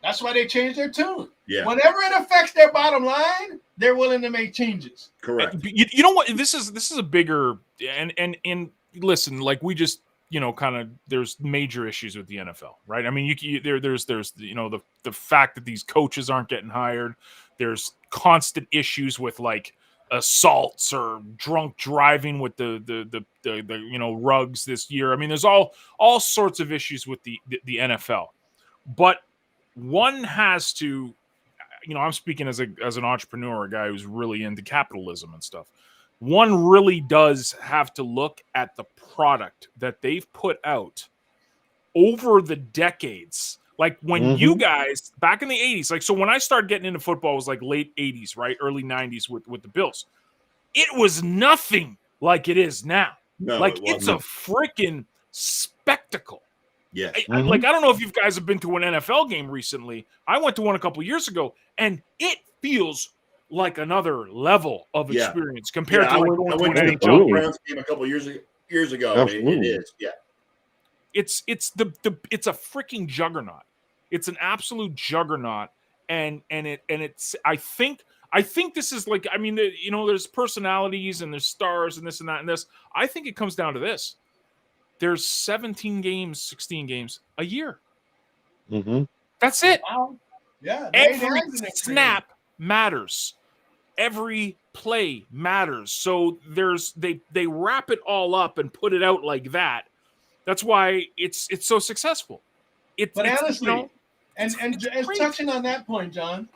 That's why they changed their tune. Yeah. Whenever it affects their bottom line, they're willing to make changes. Correct. You know what? This is a bigger and listen, like we just kind of there's major issues with the NFL, right? I mean, there's the fact that these coaches aren't getting hired. There's constant issues with like assaults or drunk driving with the rugs this year. I mean, there's all sorts of issues with the NFL, but one has to, I'm speaking as an entrepreneur, a guy who's really into capitalism and stuff. One really does have to look at the product that they've put out over the decades. Like when you guys back in the 80s, like, so when I started getting into football, it was like late 80s, right? Early 90s with the Bills. It was nothing like it is now. No, like it's a freaking spectacle. Yeah. I don't know if you guys have been to an NFL game recently. I went to one a couple years ago, and it feels like another level of experience compared to like going to an NHL Browns game a couple years ago. It is, yeah. It's a freaking juggernaut. It's an absolute juggernaut, and it's I think this is like, I mean, there's personalities and there's stars and this and that and this. I think it comes down to this. There's 17 games, 16 games a year. That's it. Wow. Yeah. Every snap matters. Every play matters. So they wrap it all up and put it out like that. That's why it's so successful. But honestly, and touching on that point, John,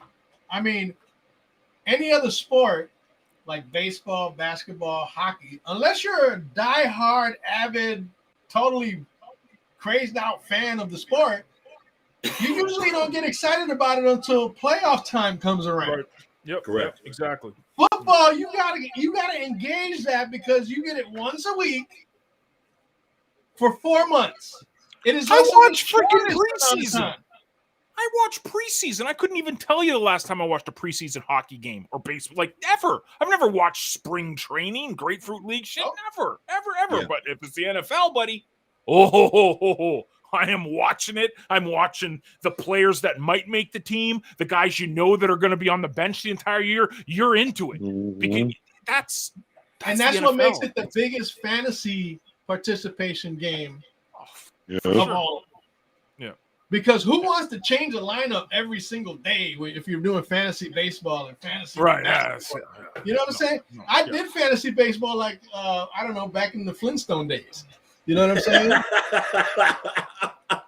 I mean, any other sport like baseball, basketball, hockey, unless you're a diehard, avid, totally crazed out fan of the sport, you usually don't get excited about it until playoff time comes around. Right. Yep. Correct. Yep, exactly. Football, you gotta engage that because you get it once a week for 4 months. It is. I watch freaking preseason. I watch preseason. I couldn't even tell you the last time I watched a preseason hockey game or baseball. Like, ever. I've never watched spring training, Grapefruit League shit. Never. Yeah. But if it's the NFL, buddy, I am watching it. I'm watching the players that might make the team, the guys that are going to be on the bench the entire year. You're into it. Because that's what makes it the biggest fantasy participation game of all. Yeah. Because who wants to change a lineup every single day if you're doing fantasy baseball and fantasy basketball? You know what I'm saying? I did fantasy baseball like I don't know, back in the Flintstone days. You know what I'm saying?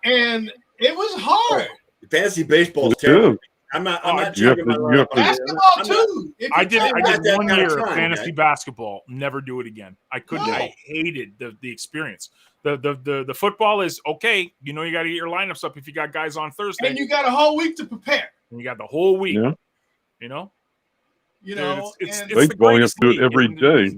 And it was hard. Fantasy baseball is terrible. I'm not talking about basketball too. I did 1 year of fantasy basketball. Never do it again. I couldn't. No. I hated the experience. The football is okay. You got to get your lineups up if you got guys on Thursday. And you got a whole week to prepare. And you got the whole week. Yeah. It's baseball. You have to do it every day.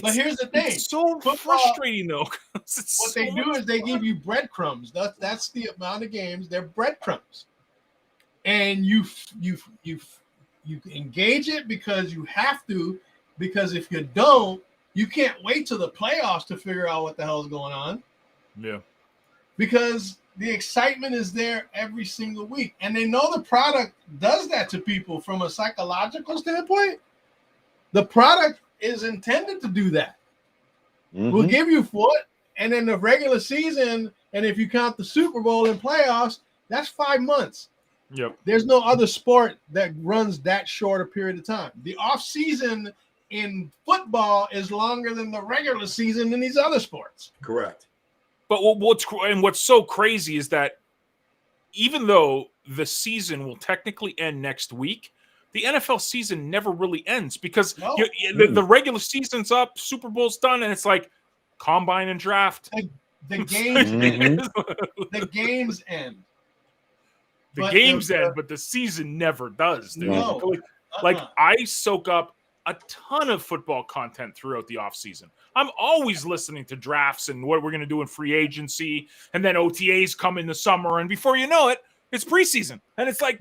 But here's the thing: it's so frustrating though. What they do is they give you breadcrumbs. That's the amount of games. They're breadcrumbs, and you engage it because you have to. Because if you don't, you can't wait till the playoffs to figure out what the hell is going on. Yeah. Because the excitement is there every single week, and they know the product does that to people from a psychological standpoint. The product is intended to do that. We'll give you foot, and then the regular season, and if you count the Super Bowl and playoffs, that's 5 months. Yep. There's no other sport that runs that short a period of time. The off season in football is longer than the regular season in these other sports. Correct. But what's so crazy is that even though the season will technically end next week, the NFL season never really ends because the regular season's up, Super Bowl's done, and it's like combine and draft. The games end. The games end. The games end, but the season never does. Dude. No. Like I soak up a ton of football content throughout the offseason. I'm always listening to drafts and what we're going to do in free agency, and then OTAs come in the summer, and before you know it, it's preseason, and it's like,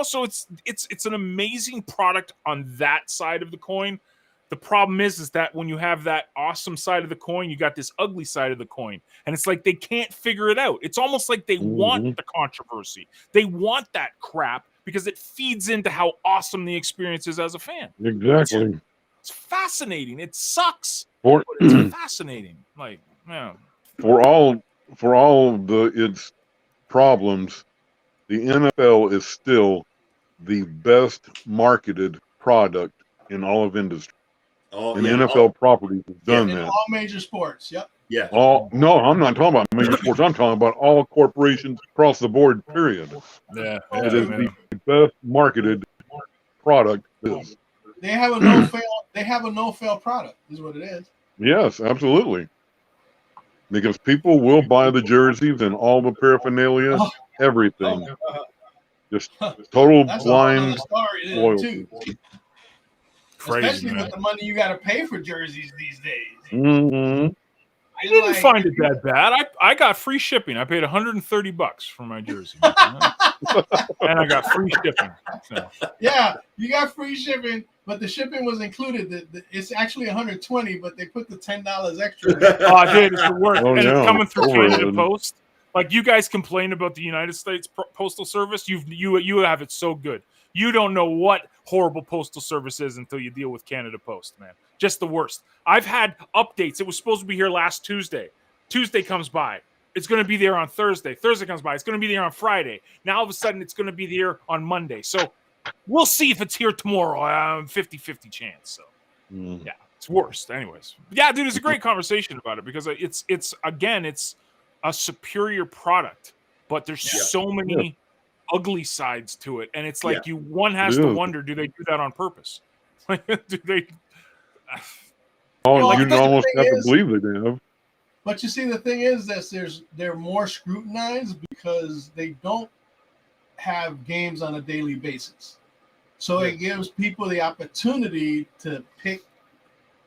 so it's an amazing product on that side of the coin. The problem is that when you have that awesome side of the coin, you got this ugly side of the coin, and it's like they can't figure it out. It's almost like they want the controversy. They want that crap because it feeds into how awesome the experience is as a fan. Exactly. It's fascinating. It sucks, but it's fascinating. Like, yeah. For all of its problems, the NFL is still the best marketed product in all of industry. Oh, And yeah. NFL properties have done In that. all major sports. Yep. Yeah. No, I'm not talking about major sports. I'm talking about all corporations across the board, period. Yeah, It is the best marketed product is. They have a no-fail. They have a no-fail product. Is what it is. Yes, absolutely. Because people will buy the jerseys and all the paraphernalia, everything. Just total That's blind another story then, loyalty. too. Crazy, Especially man. with the money you got to pay for jerseys these days. Mm-hmm. I didn't find it that bad. I got free shipping. I paid $130 for my jersey, and I got free shipping. So. Yeah, you got free shipping, but the shipping was included. It's actually $120, but they put the $10 extra. Oh, dude, it's the worst. Oh, and yeah. it's coming through Overrated. Canada Post. Like you guys complain about the United States Postal Service. You have it so good. You don't know what horrible postal service is until you deal with Canada Post, man. Just the worst. I've had updates. It was supposed to be here last Tuesday. Tuesday comes by. It's going to be there on Thursday. Thursday comes by. It's going to be there on Friday. Now, all of a sudden, it's going to be there on Monday. So we'll see if it's here tomorrow. 50-50 chance. So, yeah, it's worst. Anyways. Yeah, dude, it's a great conversation about it because it's a superior product, but there's so many ugly sides to it. And it's like one has to wonder, do they do that on purpose? Like, do they... Oh, you almost have to believe they have. But you see, the thing is that they're more scrutinized because they don't have games on a daily basis. So it gives people the opportunity to pick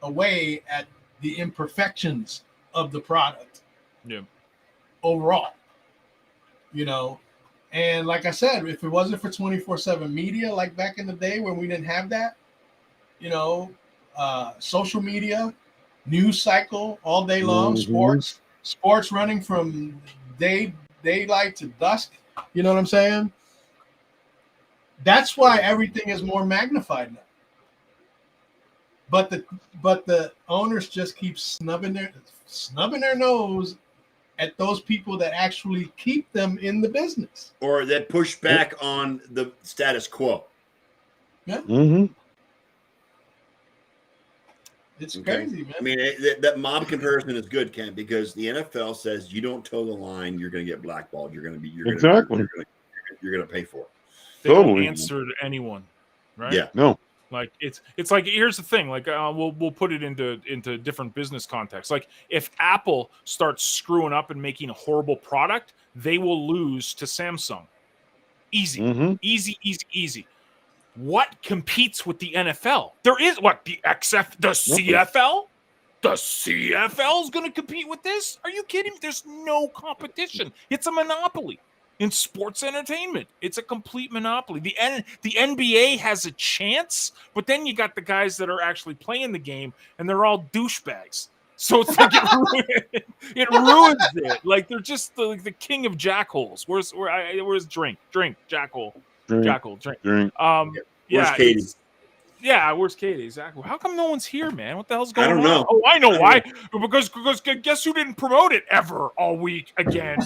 away at the imperfections of the product. Yeah. Overall, and like I said, if it wasn't for 24/7 media, like back in the day when we didn't have that, social media, news cycle all day long, sports running from daylight to dusk. You know what I'm saying? That's why everything is more magnified now. But the owners just keep snubbing their nose at those people that actually keep them in the business, or that push back on the status quo. Yeah. Mm-hmm. It's crazy, man. I mean, that mob comparison is good, Ken, because the NFL says you don't toe the line, you're going to get blackballed. You're going to pay for it. They don't answer to anyone, right? Yeah. No. Like it's like, here's the thing. Like we'll put it into different business contexts. Like if Apple starts screwing up and making a horrible product, they will lose to Samsung. Easy, easy. What competes with the NFL? There is the CFL. The CFL is going to compete with this? Are you kidding? There's no competition. It's a monopoly. In sports entertainment, it's a complete monopoly. The NBA has a chance, but then you got the guys that are actually playing the game, and they're all douchebags. So it's like it ruins it. Like they're just the king of jackholes. Where's drink jackhole, drink. Where's Katie? Where's Katie? Exactly. How come no one's here, man? What the hell's going on? I don't know. Oh, I know why. Because guess who didn't promote it ever all week again?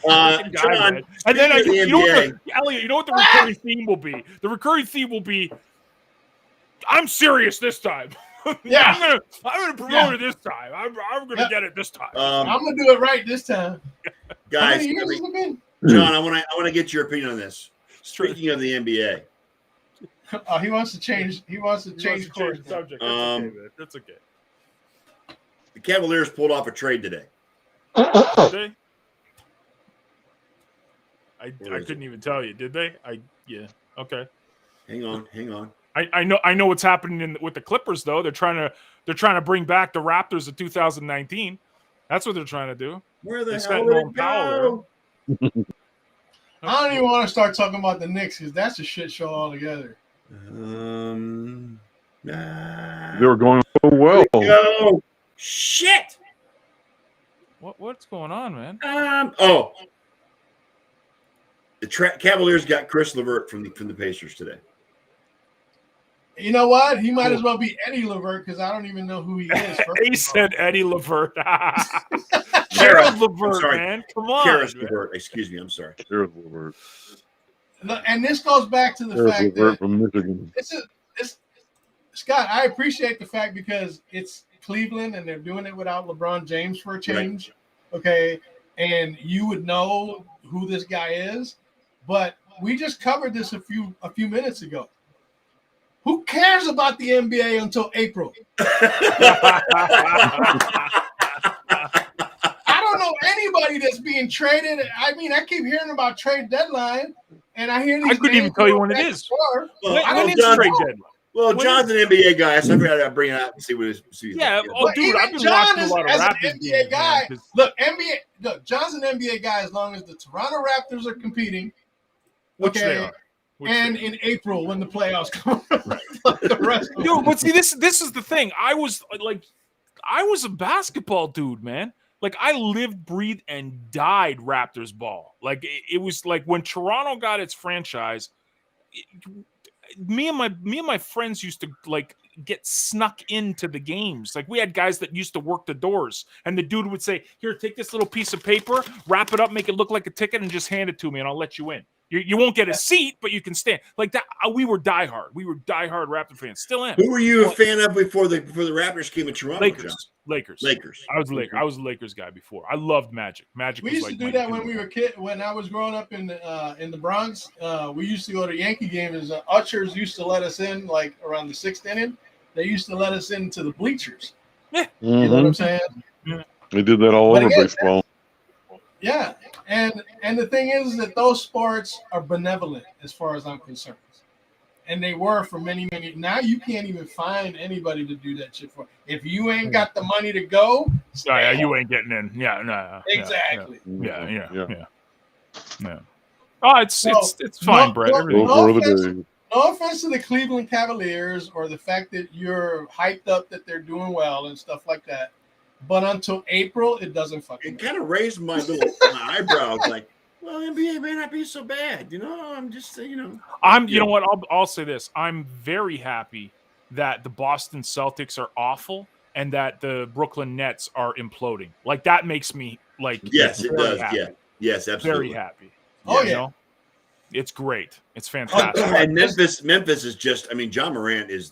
John, and then Eliot, you know what the recurring theme will be? The recurring theme will be, I'm serious this time. Yeah, I'm gonna promote it this time. I'm gonna get it this time. I'm gonna do it right this time. Guys, How many years has it been? John, I want to get your opinion on this. Speaking of the NBA, he wants to change. He wants to change course. Subject. That's okay. The Cavaliers pulled off a trade today. Did they? I couldn't even tell you. Did they? Okay. Hang on. I know what's happening with the Clippers though. They're trying to bring back the Raptors of 2019. That's what they're trying to do. Where the hell did it go? I don't even want to start talking about the Knicks because that's a shit show altogether. They were going so well. Go. Shit. What's going on, man? The Cavaliers got Chris LeVert from the Pacers today. You know what? He might as well be Eddie LeVert because I don't even know who he is. He said Eddie LeVert. Gerald LeVert, man. Come on. Karis LeVert. Excuse me. I'm sorry. Gerald LeVert. and this goes back to the fact that from Michigan. Scott, I appreciate the fact because it's Cleveland and they're doing it without LeBron James for a change. Right. Okay. And you would know who this guy is, but we just covered this a few minutes ago. Who cares about the NBA until April? I don't know anybody that's being traded. I mean, I keep hearing about trade deadline, and I hear these. I couldn't even tell you when it is. When is trade deadline? Well, John's an NBA guy, so I figured I'd bring it out and see what his. Yeah, dude, I've been watching a lot of Raptors an NBA guy. Look, John's an NBA guy as long as the Toronto Raptors are competing. Which they are. In April when the playoffs come. The rest of dude, but see, this is the thing. I was a basketball dude, man. Like I lived, breathed, and died Raptors ball. Like it was like when Toronto got its franchise. Me and my friends used to like get snuck into the games. Like we had guys that used to work the doors, and the dude would say, "Here, take this little piece of paper, wrap it up, make it look like a ticket, and just hand it to me, and I'll let you in. You won't get a seat, but you can stand." Like that. We were diehard. We were diehard Raptor fans. Still am. Who were you a fan of before the Raptors came to Toronto? Lakers. I was a Lakers guy before. I loved Magic. We used to do that when we were kids. When I was growing up in the Bronx, we used to go to Yankee games. Ushers used to let us in like around the 6th inning. They used to let us into the bleachers. Yeah. Mm-hmm. You know what I'm saying? Yeah. They did that all over baseball. Yeah, and the thing is that those sports are benevolent as far as I'm concerned. And they were for many. Now you can't even find anybody to do that shit for. If you ain't got the money to go, you ain't getting in. Yeah, no. Exactly. Yeah. Oh, it's fine, Brett. No offense to the Cleveland Cavaliers or the fact that you're hyped up that they're doing well and stuff like that. But until April, it doesn't fucking. It kind of raised my eyebrows, like. Well, NBA may not be so bad, I'm just, You know what? I'll say this: I'm very happy that the Boston Celtics are awful and that the Brooklyn Nets are imploding. Like that makes me like. Yes, it does. Happy. Yeah. Yes, absolutely. Very happy. Oh yeah. It's great. It's fantastic. And Memphis is just. I mean, John Morant is.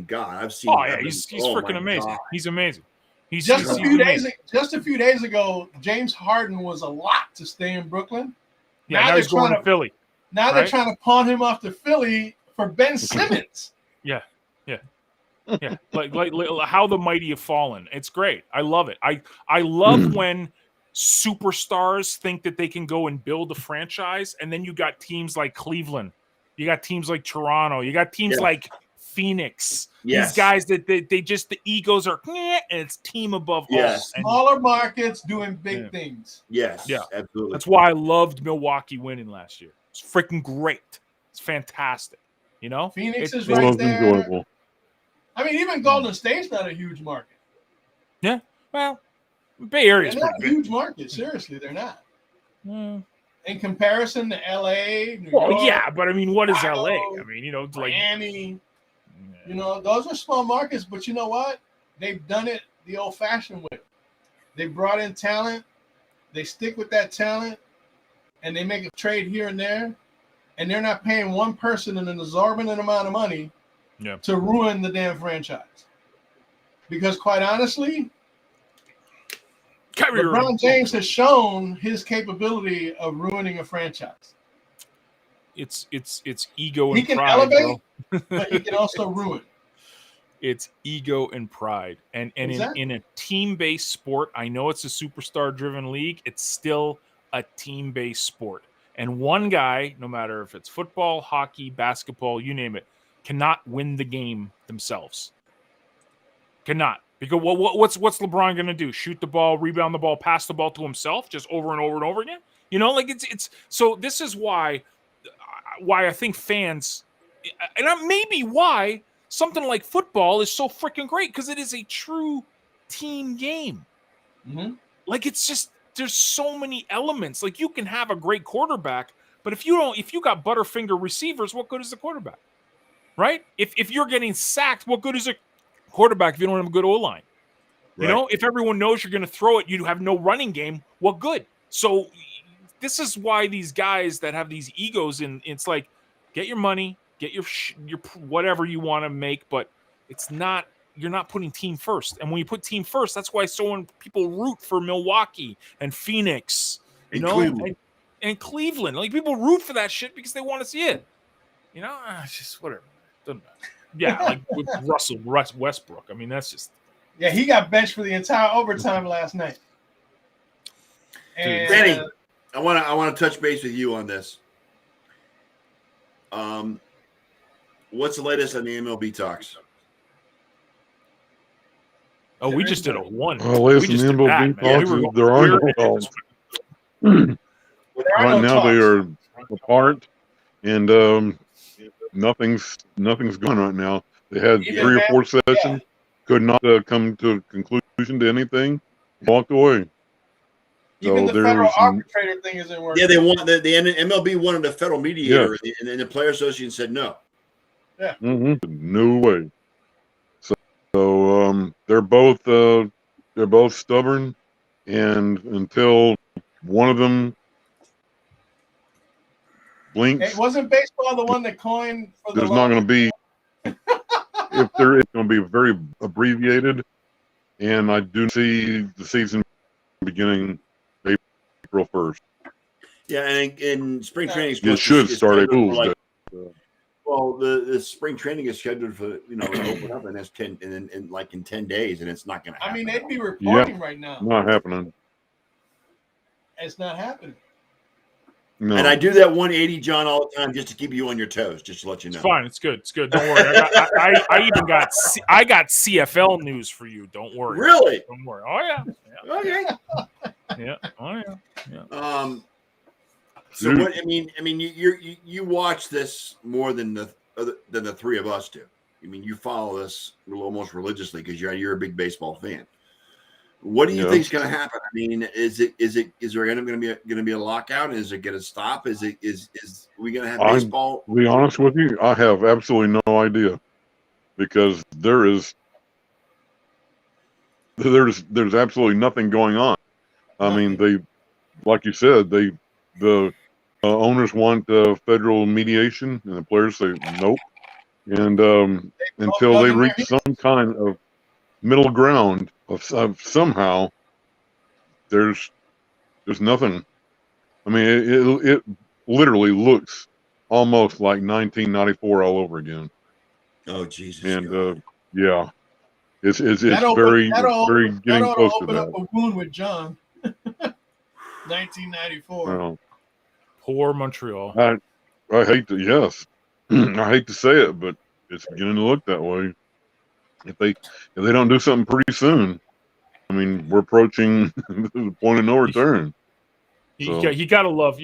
God, I've seen. Oh yeah, he's freaking amazing. God. He's amazing. Just a few days ago, James Harden was a lot to stay in Brooklyn. Yeah, now he's going to Philly. Now they're trying to pawn him off to Philly for Ben Simmons. Yeah. Like how the mighty have fallen. It's great. I love it. I love when superstars think that they can go and build a franchise, and then you got teams like Cleveland, you got teams like Toronto, you got teams like Phoenix. Yes. These guys that they just the egos are and it's team above all. Smaller markets doing big things. Yes. Yeah. Absolutely. That's why I loved Milwaukee winning last year. It's freaking great. It's fantastic. Phoenix is right there. Enjoyable. I mean, even Golden State's not a huge market. Yeah. Well, Bay Area's not a huge market. Seriously, they're not. In comparison to LA, New York, yeah, but I mean, what is LA? I mean, Miami. Those are small markets, but you know what? They've done it the old-fashioned way. They brought in talent, they stick with that talent, and they make a trade here and there, and they're not paying one person an exorbitant amount of money to ruin the damn franchise. Because quite honestly, LeBron James has shown his capability of ruining a franchise. It's ego and pride. He can elevate, but he can also ruin. It's ego and pride. And in a team-based sport, I know it's a superstar-driven league, it's still a team-based sport. And one guy, no matter if it's football, hockey, basketball, you name it, cannot win the game themselves. Cannot. Because what's LeBron going to do? Shoot the ball, rebound the ball, pass the ball to himself just over and over and over again? It's so this is why I think fans, and maybe why something like football is so freaking great, because it is a true team game. Mm-hmm. Like it's just there's so many elements. Like you can have a great quarterback, but if you got butterfinger receivers, what good is the quarterback? Right? If you're getting sacked, what good is a quarterback if you don't have a good O-line? Right. If everyone knows you're going to throw it, you have no running game. What good? So this is why these guys that have these egos, and it's like, get your money, get your whatever you want to make, but it's not. You're not putting team first. And when you put team first, that's why people root for Milwaukee and Phoenix, Cleveland. And Cleveland. Like, people root for that shit because they want to see it. It's just whatever. Doesn't matter. Yeah, like with Russell Westbrook. I mean, that's just. Yeah, he got benched for the entire overtime last night. And, Benny, I want to touch base with you on this. What's the latest on the MLB talks? Oh, we just did a one. Well, listen, the Mlb Talks, there are no talks. Right now they are apart, and nothing's going right now. They had 3 or 4 sessions, could not come to a conclusion to anything, walked away. Even the federal arbitrator thing isn't working. Yeah, they want the MLB wanted a federal mediator, and the Players Association said no. Yeah, no way. So they're both stubborn, and until one of them blinks, hey, wasn't baseball the one that coined? For there's not going to be. If there is going to be very abbreviated, and I do see the season beginning April 1st. Yeah, and spring training it should start April. Well, the spring training is scheduled for to open up, and that's 10 in 10 days, and it's not going to happen. I mean, they'd be reporting right now. Not happening. It's not happening. No. And I do that 180, John, all the time just to keep you on your toes, just to let you know. It's fine. It's good. It's good. Don't worry. I even got CFL news for you. Don't worry. Really? Don't worry. Oh yeah. Okay. Yeah. Oh yeah. So what? I mean, you watch this more than the 3 of us do. I mean, you follow this almost religiously because you're a big baseball fan. What do you think is going to happen? I mean, is there going to be a lockout? Is it going to stop? Is we going to have baseball? To be honest with you, I have absolutely no idea, because there's absolutely nothing going on. I mean, they, like you said, the owners want federal mediation, and the players say nope. And until they reach some kind of middle ground of somehow, there's nothing. I mean, it literally looks almost like 1994 all over again. Oh Jesus! And yeah, it's very getting close to that. Open up a wound with John. 1994. Well, poor Montreal. I hate to I hate to say it, but it's beginning to look that way. If they don't do something pretty soon, I mean, we're approaching the point of no return. You gotta love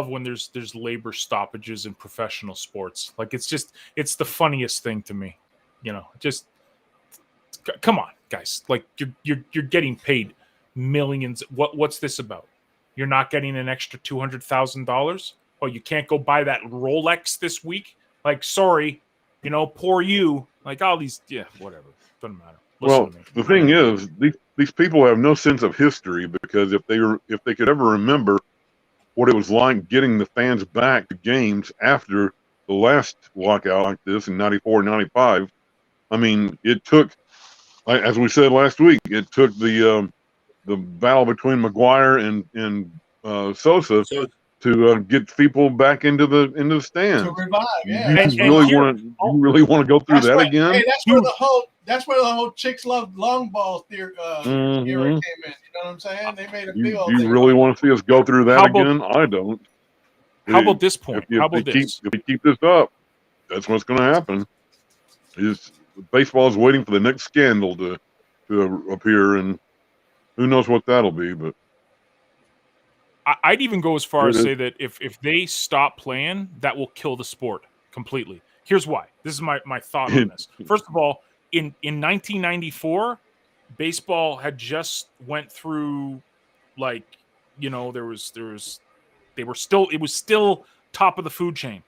when there's labor stoppages in professional sports. Like, it's the funniest thing to me. Just come on, guys. Like, you're getting paid millions. What's this about? You're not getting an extra $200,000? Oh, you can't go buy that Rolex this week? Like, sorry, poor you. Like, all these, whatever. Doesn't matter. Well, the thing is, these people have no sense of history, because if they could ever remember what it was like getting the fans back to games after the last lockout like this in 94, 95, I mean, it took, as we said last week, it took the battle between McGuire and Sosa to get people back into the stands. To revive, yeah. You really want to go through that again? Hey, that's where the whole chicks love long balls theory era came in. You know what I'm saying? They made a big old. You really want to see us go through that again? I don't. How about this point? If we keep this up, that's what's going to happen. Baseball is waiting for the next scandal to appear, and who knows what that'll be, but. I'd even go as far as say that if they stop playing, that will kill the sport completely. Here's why. This is my thought on this. First of all, in 1994, baseball had just went through, like, it was still top of the food chain.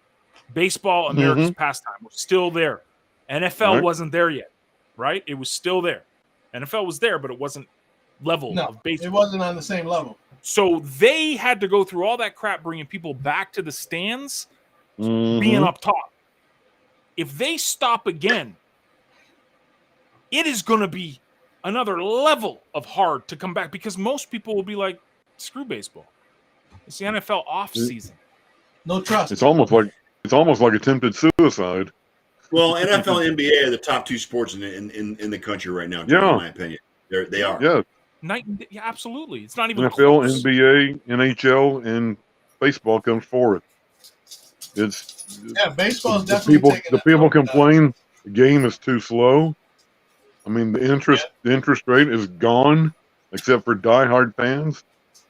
Baseball, America's pastime, was still there. NFL wasn't there yet, right? It was still there. NFL was there, but it wasn't level of baseball. It wasn't on the same level. So they had to go through all that crap, bringing people back to the stands, being up top. If they stop again, it is going to be another level of hard to come back because most people will be like, screw baseball. It's the NFL off season. No trust. It's almost like attempted suicide. Well, NFL and NBA are the top two sports in the country right now, in my opinion. They are. Yeah. Yeah, absolutely. It's not even NFL, close. NBA, NHL, and baseball comes forward. Baseball's definitely the people complain the game is too slow. I mean, the interest rate is gone, except for diehard fans,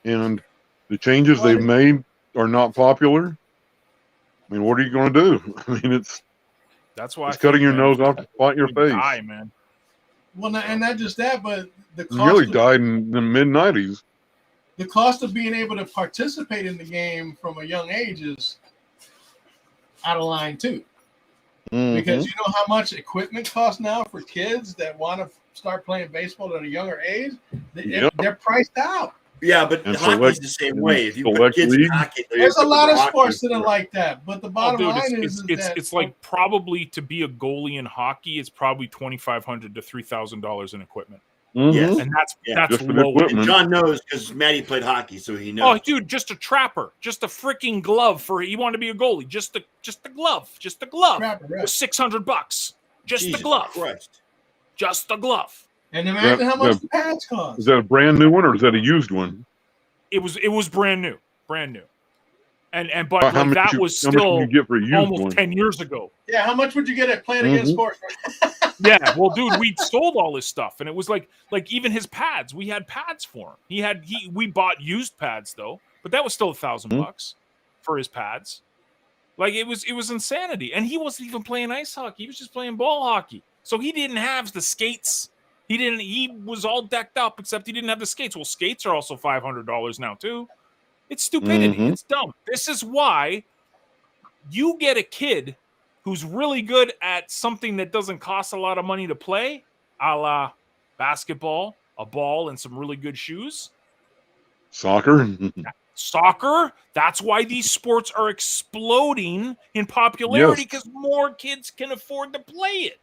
and the changes they've made are not popular. I mean, what are you going to do? I mean, that's why it's cutting your nose off to spite your face. Die, man. Well, and not just that, but the cost nearly died in the mid-90s. The cost of being able to participate in the game from a young age is out of line too. Because you know how much equipment costs now for kids that want to start playing baseball at a younger age? They're priced out. Yeah, but hockey's the same way. If you put kids in hockey, there's a lot of sports that are like that. But the bottom line is it's like probably to be a goalie in hockey, it's probably $2,500 to $3,000 in equipment. Yes. And that's low. And John knows because Matty played hockey, so he knows. Oh, dude, just a trapper, just a freaking glove he wanted to be a goalie. Just the glove. Trapper, right. Was $600. Just Jesus the glove. Christ. Just the glove. And imagine how much the pads cost. Is that a brand new one or is that a used one? It was brand new. And but that was still almost one? 10 years ago. Yeah, how much would you get at playing against sports? Yeah, well, dude, we sold all this stuff, and it was like even his pads. We had pads for him. We bought used pads though, but that was still $1,000 for his pads. Like it was insanity, and he wasn't even playing ice hockey. He was just playing ball hockey. So he didn't have the skates. He was all decked up, except he didn't have the skates. Well, skates are also $500 now too. It's stupidity. It's dumb. This is why you get a kid who's really good at something that doesn't cost a lot of money to play, a la basketball, a ball, and some really good shoes. Soccer. That's why these sports are exploding in popularity because more kids can afford to play it.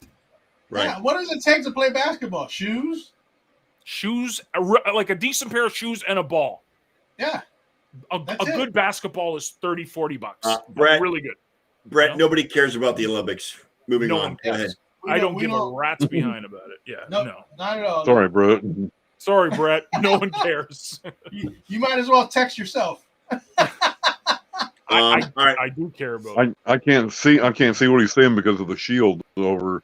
Right. Yeah, what does it take to play basketball? Shoes, like a decent pair of shoes and a ball. Yeah. A good basketball is $30-$40. Brett, really good. Brett, nobody cares about the Olympics. Moving on. Go ahead. I don't give a rat's behind about it. Yeah, no, not at all. Sorry, Brett. Sorry, Brett. No one cares. You might as well text yourself. I do care about it. I can't see what he's saying because of the shield over,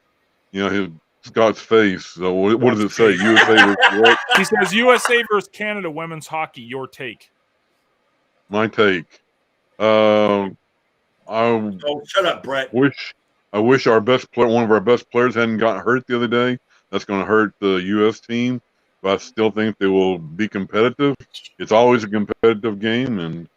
his Scott's face. So what does it say? USA versus what? He says USA versus Canada women's hockey. Your take? My take. Shut up, Brett. I wish one of our best players hadn't gotten hurt the other day. That's going to hurt the U.S. team, but I still think they will be competitive. It's always a competitive game, and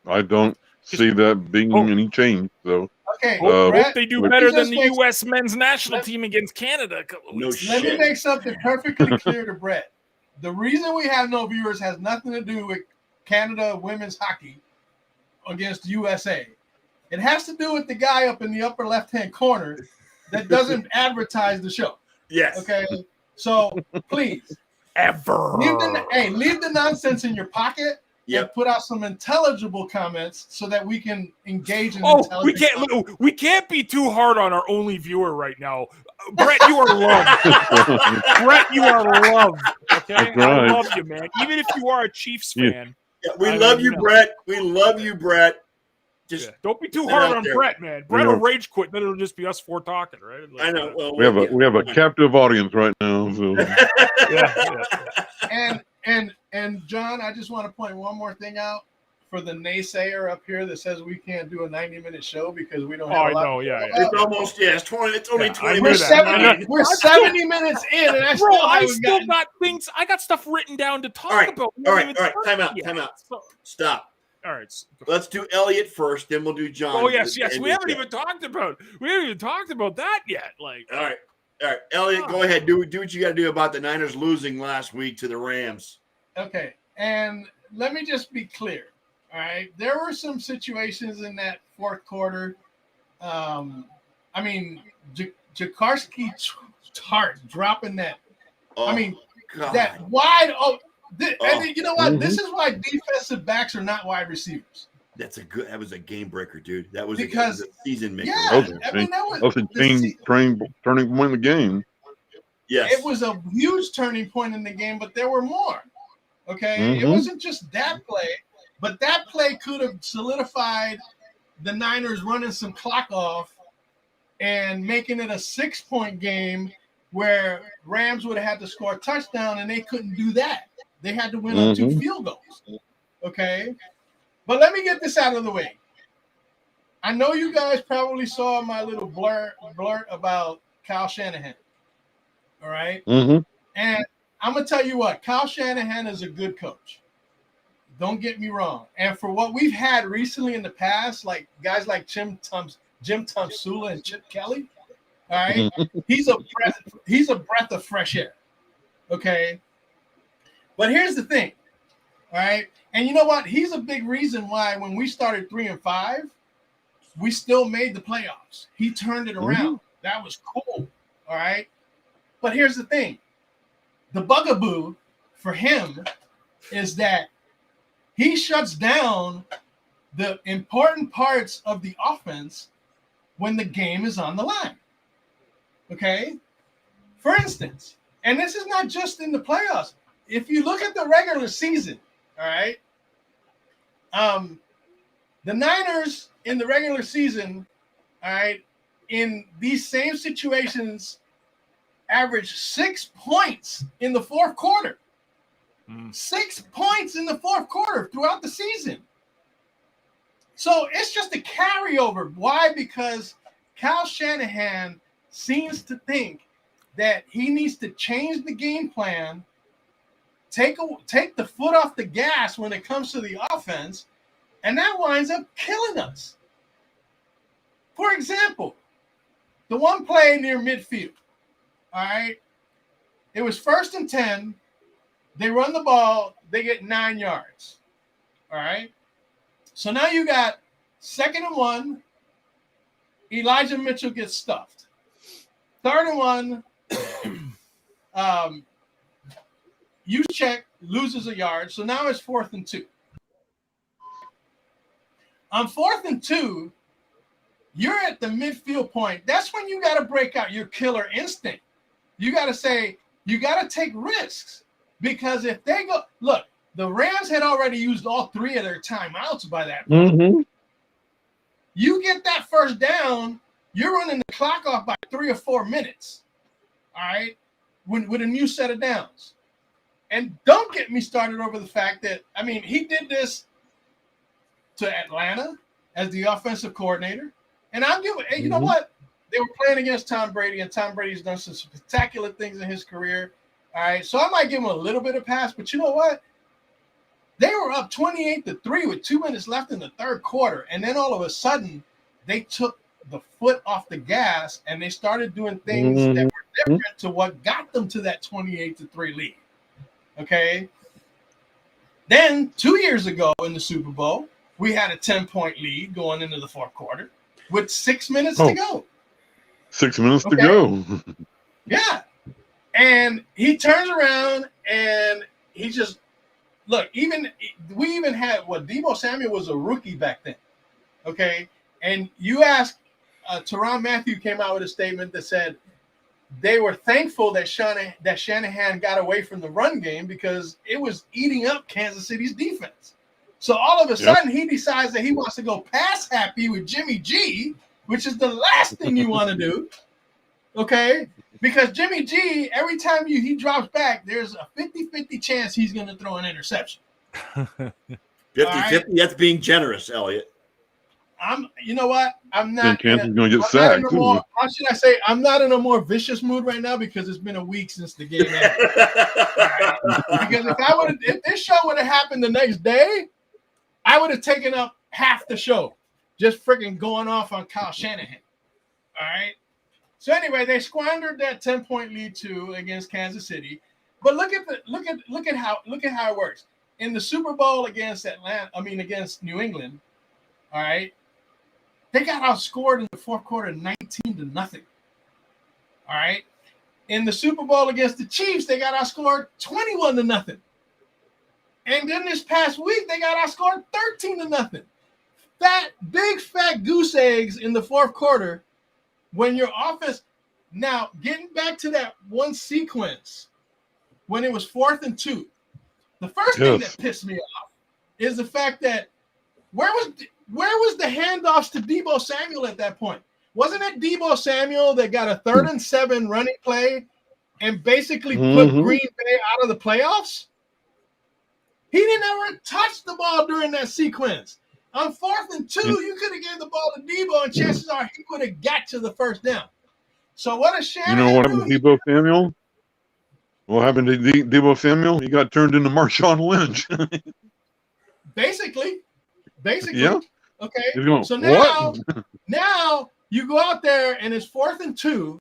I don't see that being any change. So, okay, hope they do better than the U.S. men's national team against Canada. Let me make something perfectly clear to Brett. The reason we have no viewers has nothing to do with Canada women's hockey against USA. It has to do with the guy up in the upper left-hand corner that doesn't advertise the show. Yes. Okay. So please, leave the nonsense in your pocket. And put out some intelligible comments so that we can engage in. We can't be too hard on our only viewer right now. Brett, you are loved. Brett, you are loved. Okay, right. I love you, man. Even if you are a Chiefs fan. Yeah, we love you, Brett. We love you, Brett. Just don't be too hard on Brett, man. Brett will rage quit. Then it'll just be us four talking, right? Like, I know. Well, we have a captive audience right now. So. And John, I just want to point one more thing out for the naysayer up here that says we can't do a 90-minute show because we don't have a lot. Oh, I know, It's almost, it's 20. It's only 20 minutes. We're 70 minutes in, and I still got things. I got stuff written down to talk about. All right. Time out. Stop. All right. Let's do Eliot first, then we'll do John. Oh yes. We haven't even talked about that yet. Like. All right. Eliot, go ahead. Do what you got to do about the Niners losing last week to the Rams. Okay. And let me just be clear. All right. There were some situations in that fourth quarter. Jakarski Tart dropping that. God. That wide. And then, you know what? Mm-hmm. This is why defensive backs are not wide receivers. That was a game breaker, dude. That was a season maker. Yeah, that was a turning point in the game. Yes. It was a huge turning point in the game, but there were more. Okay. Mm-hmm. It wasn't just that play, but that play could have solidified the Niners running some clock off and making it a 6-point game where Rams would have had to score a touchdown, and they couldn't do that. They had to win on 2 field goals. Okay. But let me get this out of the way. I know you guys probably saw my little blurt about Kyle Shanahan. All right. Mm-hmm. And I'm going to tell you what, Kyle Shanahan is a good coach. Don't get me wrong. And for what we've had recently in the past, like guys like Jim Tomsula and Chip Kelly, all right, he's a breath of fresh air. Okay. But here's the thing. All right. And you know what? He's a big reason why when we started 3-5, we still made the playoffs. He turned it around. Mm-hmm. That was cool. All right. But here's the thing. The bugaboo for him is that he shuts down the important parts of the offense when the game is on the line. Okay? For instance, and this is not just in the playoffs. If you look at the regular season, all right, the Niners in the regular season, all right, in these same situations, average 6 points in the fourth quarter. 6 points in the fourth quarter throughout the season. So it's just a carryover. Why? Because Kyle Shanahan seems to think that he needs to change the game plan, take the foot off the gas when it comes to the offense, and that winds up killing us. For example, the one play near midfield. All right. It was 1st and 10. They run the ball. They get 9 yards. All right. So now you got 2nd and 1. Elijah Mitchell gets stuffed. 3rd and 1. Juszczyk loses a yard. So now it's 4th and 2. On 4th and 2, you're at the midfield point. That's when you got to break out your killer instinct. You got to say, you got to take risks, because if they go, look, the Rams had already used all 3 of their timeouts by that point. Mm-hmm. You get that first down, you're running the clock off by 3 or 4 minutes. All right. With a new set of downs. And don't get me started over the fact that, I mean, he did this to Atlanta as the offensive coordinator. And I'll give it, and you know what? They were playing against Tom Brady, and Tom Brady's done some spectacular things in his career. All right. So I might give him a little bit of pass, but you know what? They were up 28-3 with 2 minutes left in the third quarter. And then all of a sudden, they took the foot off the gas and they started doing things that were different to what got them to that 28-3 lead. Okay. Then 2 years ago in the Super Bowl, we had a 10-point lead going into the fourth quarter with 6 minutes to go. 6 minutes to go. Yeah. And he turns around and he just, look, we even had Deebo Samuel was a rookie back then. Okay. And you asked, Tyrann Mathieu came out with a statement that said they were thankful that Shanahan got away from the run game because it was eating up Kansas City's defense. So all of a sudden he decides that he wants to go pass happy with Jimmy G, which is the last thing you want to do. Okay. Because Jimmy G, every time he drops back, there's a 50-50 chance he's going to throw an interception. 50-50? Right? That's being generous, Eliot. You know what? I'm not going to get sacked. How should I say? I'm not in a more vicious mood right now because it's been a week since the game ended. Right? Because if this show would have happened the next day, I would have taken up half the show, just freaking going off on Kyle Shanahan. All right. So anyway, they squandered that 10-point lead too against Kansas City. But look at how it works. in the Super Bowl against New England, all right, they got outscored in the fourth quarter 19-0. All right. In the Super Bowl against the Chiefs, they got outscored 21-0. And then this past week, they got outscored 13-0. Big fat goose eggs in the fourth quarter when your offense. Now, getting back to that one sequence when it was 4th and 2, the first thing that pissed me off is the fact that where was the handoffs to Deebo Samuel at that point? Wasn't it Deebo Samuel that got a 3rd and 7 running play and basically put Green Bay out of the playoffs? He didn't ever touch the ball during that sequence. On 4th and 2, you could have given the ball to Deebo, and chances are he would have got to the first down. So what does Shanahan do? You know what happened to Deebo Samuel? What happened to Deebo Samuel? He got turned into Marshawn Lynch. Basically. Yeah. Okay. Going, so now you go out there and it's 4th and 2,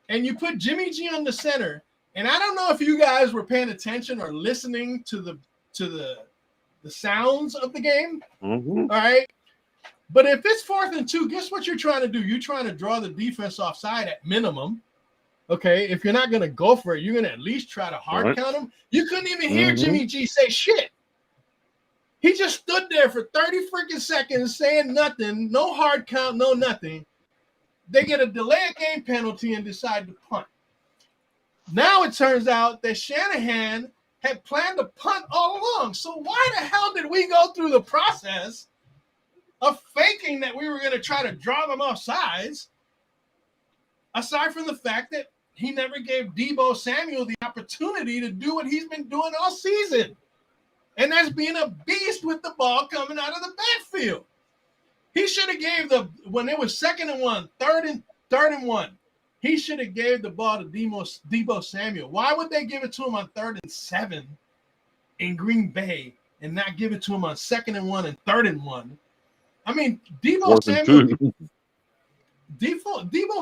and you put Jimmy G on the center. And I don't know if you guys were paying attention or listening to the sounds of the game. All right. But if it's 4th and 2, guess what you're trying to do? You're trying to draw the defense offside at minimum. Okay. If you're not going to go for it, you're going to at least try to hard count them. You couldn't even hear Jimmy G say shit. He just stood there for 30 freaking seconds saying nothing, no hard count, no nothing. They get a delay of game penalty and decide to punt. Now it turns out that Shanahan had planned to punt all along. So why the hell did we go through the process of faking that we were going to try to draw them off sides, aside from the fact that he never gave Deebo Samuel the opportunity to do what he's been doing all season? And that's being a beast with the ball coming out of the backfield. He should have gave when it was 2nd and 1, 3rd and 1, he should have gave the ball to Deebo Samuel. Why would they give it to him on 3rd and 7 in Green Bay and not give it to him on 2nd and 1 and 3rd and 1? I mean, Deebo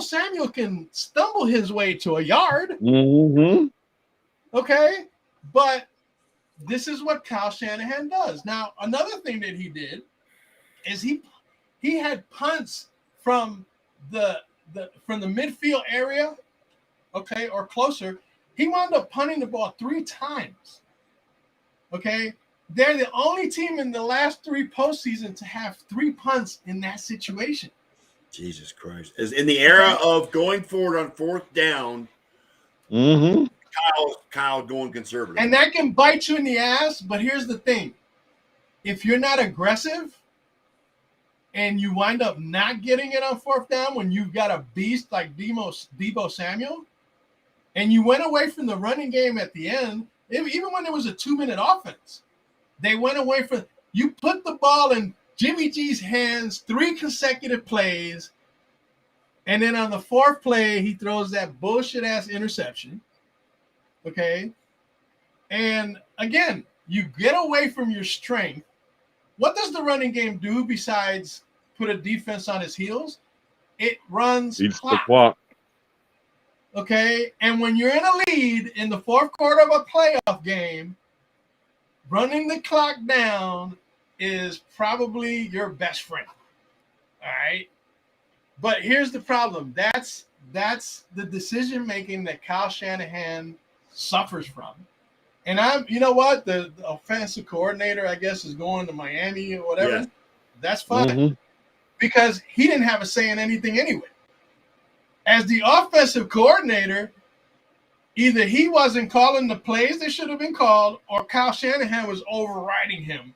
Samuel can stumble his way to a yard. Okay, but this is what Kyle Shanahan does. Now, another thing that he did is he had punts from the midfield area, okay, or closer. He wound up punting the ball 3 times. Okay, they're the only team in the last 3 postseason to have 3 punts in that situation. Jesus Christ! As in the era of going forward on 4th down, Kyle going conservative. And that can bite you in the ass, but here's the thing. If you're not aggressive and you wind up not getting it on 4th down when you've got a beast like Deebo Samuel, and you went away from the running game at the end, even when it was a 2-minute offense, they went away from – you put the ball in Jimmy G's hands 3 consecutive plays, and then on the 4th play, he throws that bullshit-ass interception. Okay. And again, you get away from your strength. What does the running game do besides put a defense on his heels? It runs clock. Okay. And when you're in a lead in the 4th quarter of a playoff game, running the clock down is probably your best friend. All right. But here's the problem. That's the decision making that Kyle Shanahan suffers from. And the offensive coordinator, I guess, is going to Miami or whatever. Yeah. That's fine. Because he didn't have a say in anything anyway. As the offensive coordinator, either he wasn't calling the plays that should have been called, or Kyle Shanahan was overriding him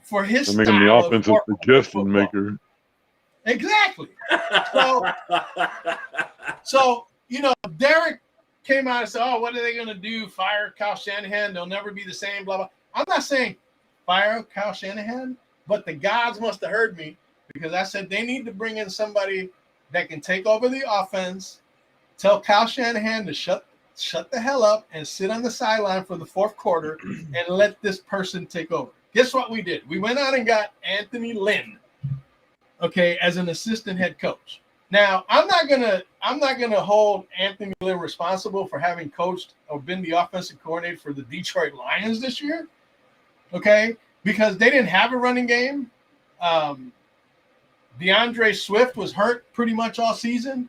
for his style. Making the offensive suggestion maker. Exactly. So Derek came out and said, "Oh, what are they going to do? Fire Kyle Shanahan? They'll never be the same." Blah blah. I'm not saying fire Kyle Shanahan, but the gods must have heard me, because I said they need to bring in somebody that can take over the offense. Tell Kyle Shanahan to shut the hell up and sit on the sideline for the 4th quarter and let this person take over. Guess what we did? We went out and got Anthony Lynn, okay, as an assistant head coach. Now, I'm not gonna hold Anthony Lynn responsible for having coached or been the offensive coordinator for the Detroit Lions this year, okay? Because they didn't have a running game. DeAndre Swift was hurt pretty much all season.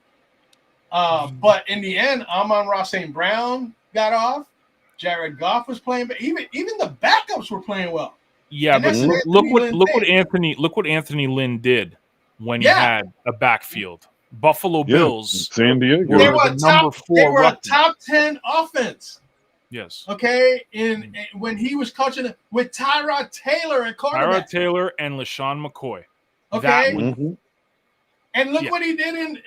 But in the end, Amon-Ra St. Brown got off. Jared Goff was playing, but even the backups were playing well. Yeah, but look what Anthony Lynn did when he had a backfield. Buffalo Bills, San Diego. They were a top 10 offense. Yes. Okay. When he was coaching with Tyrod Taylor and quarterback. Tyrod Taylor and LaShawn McCoy. Okay. And look what he did in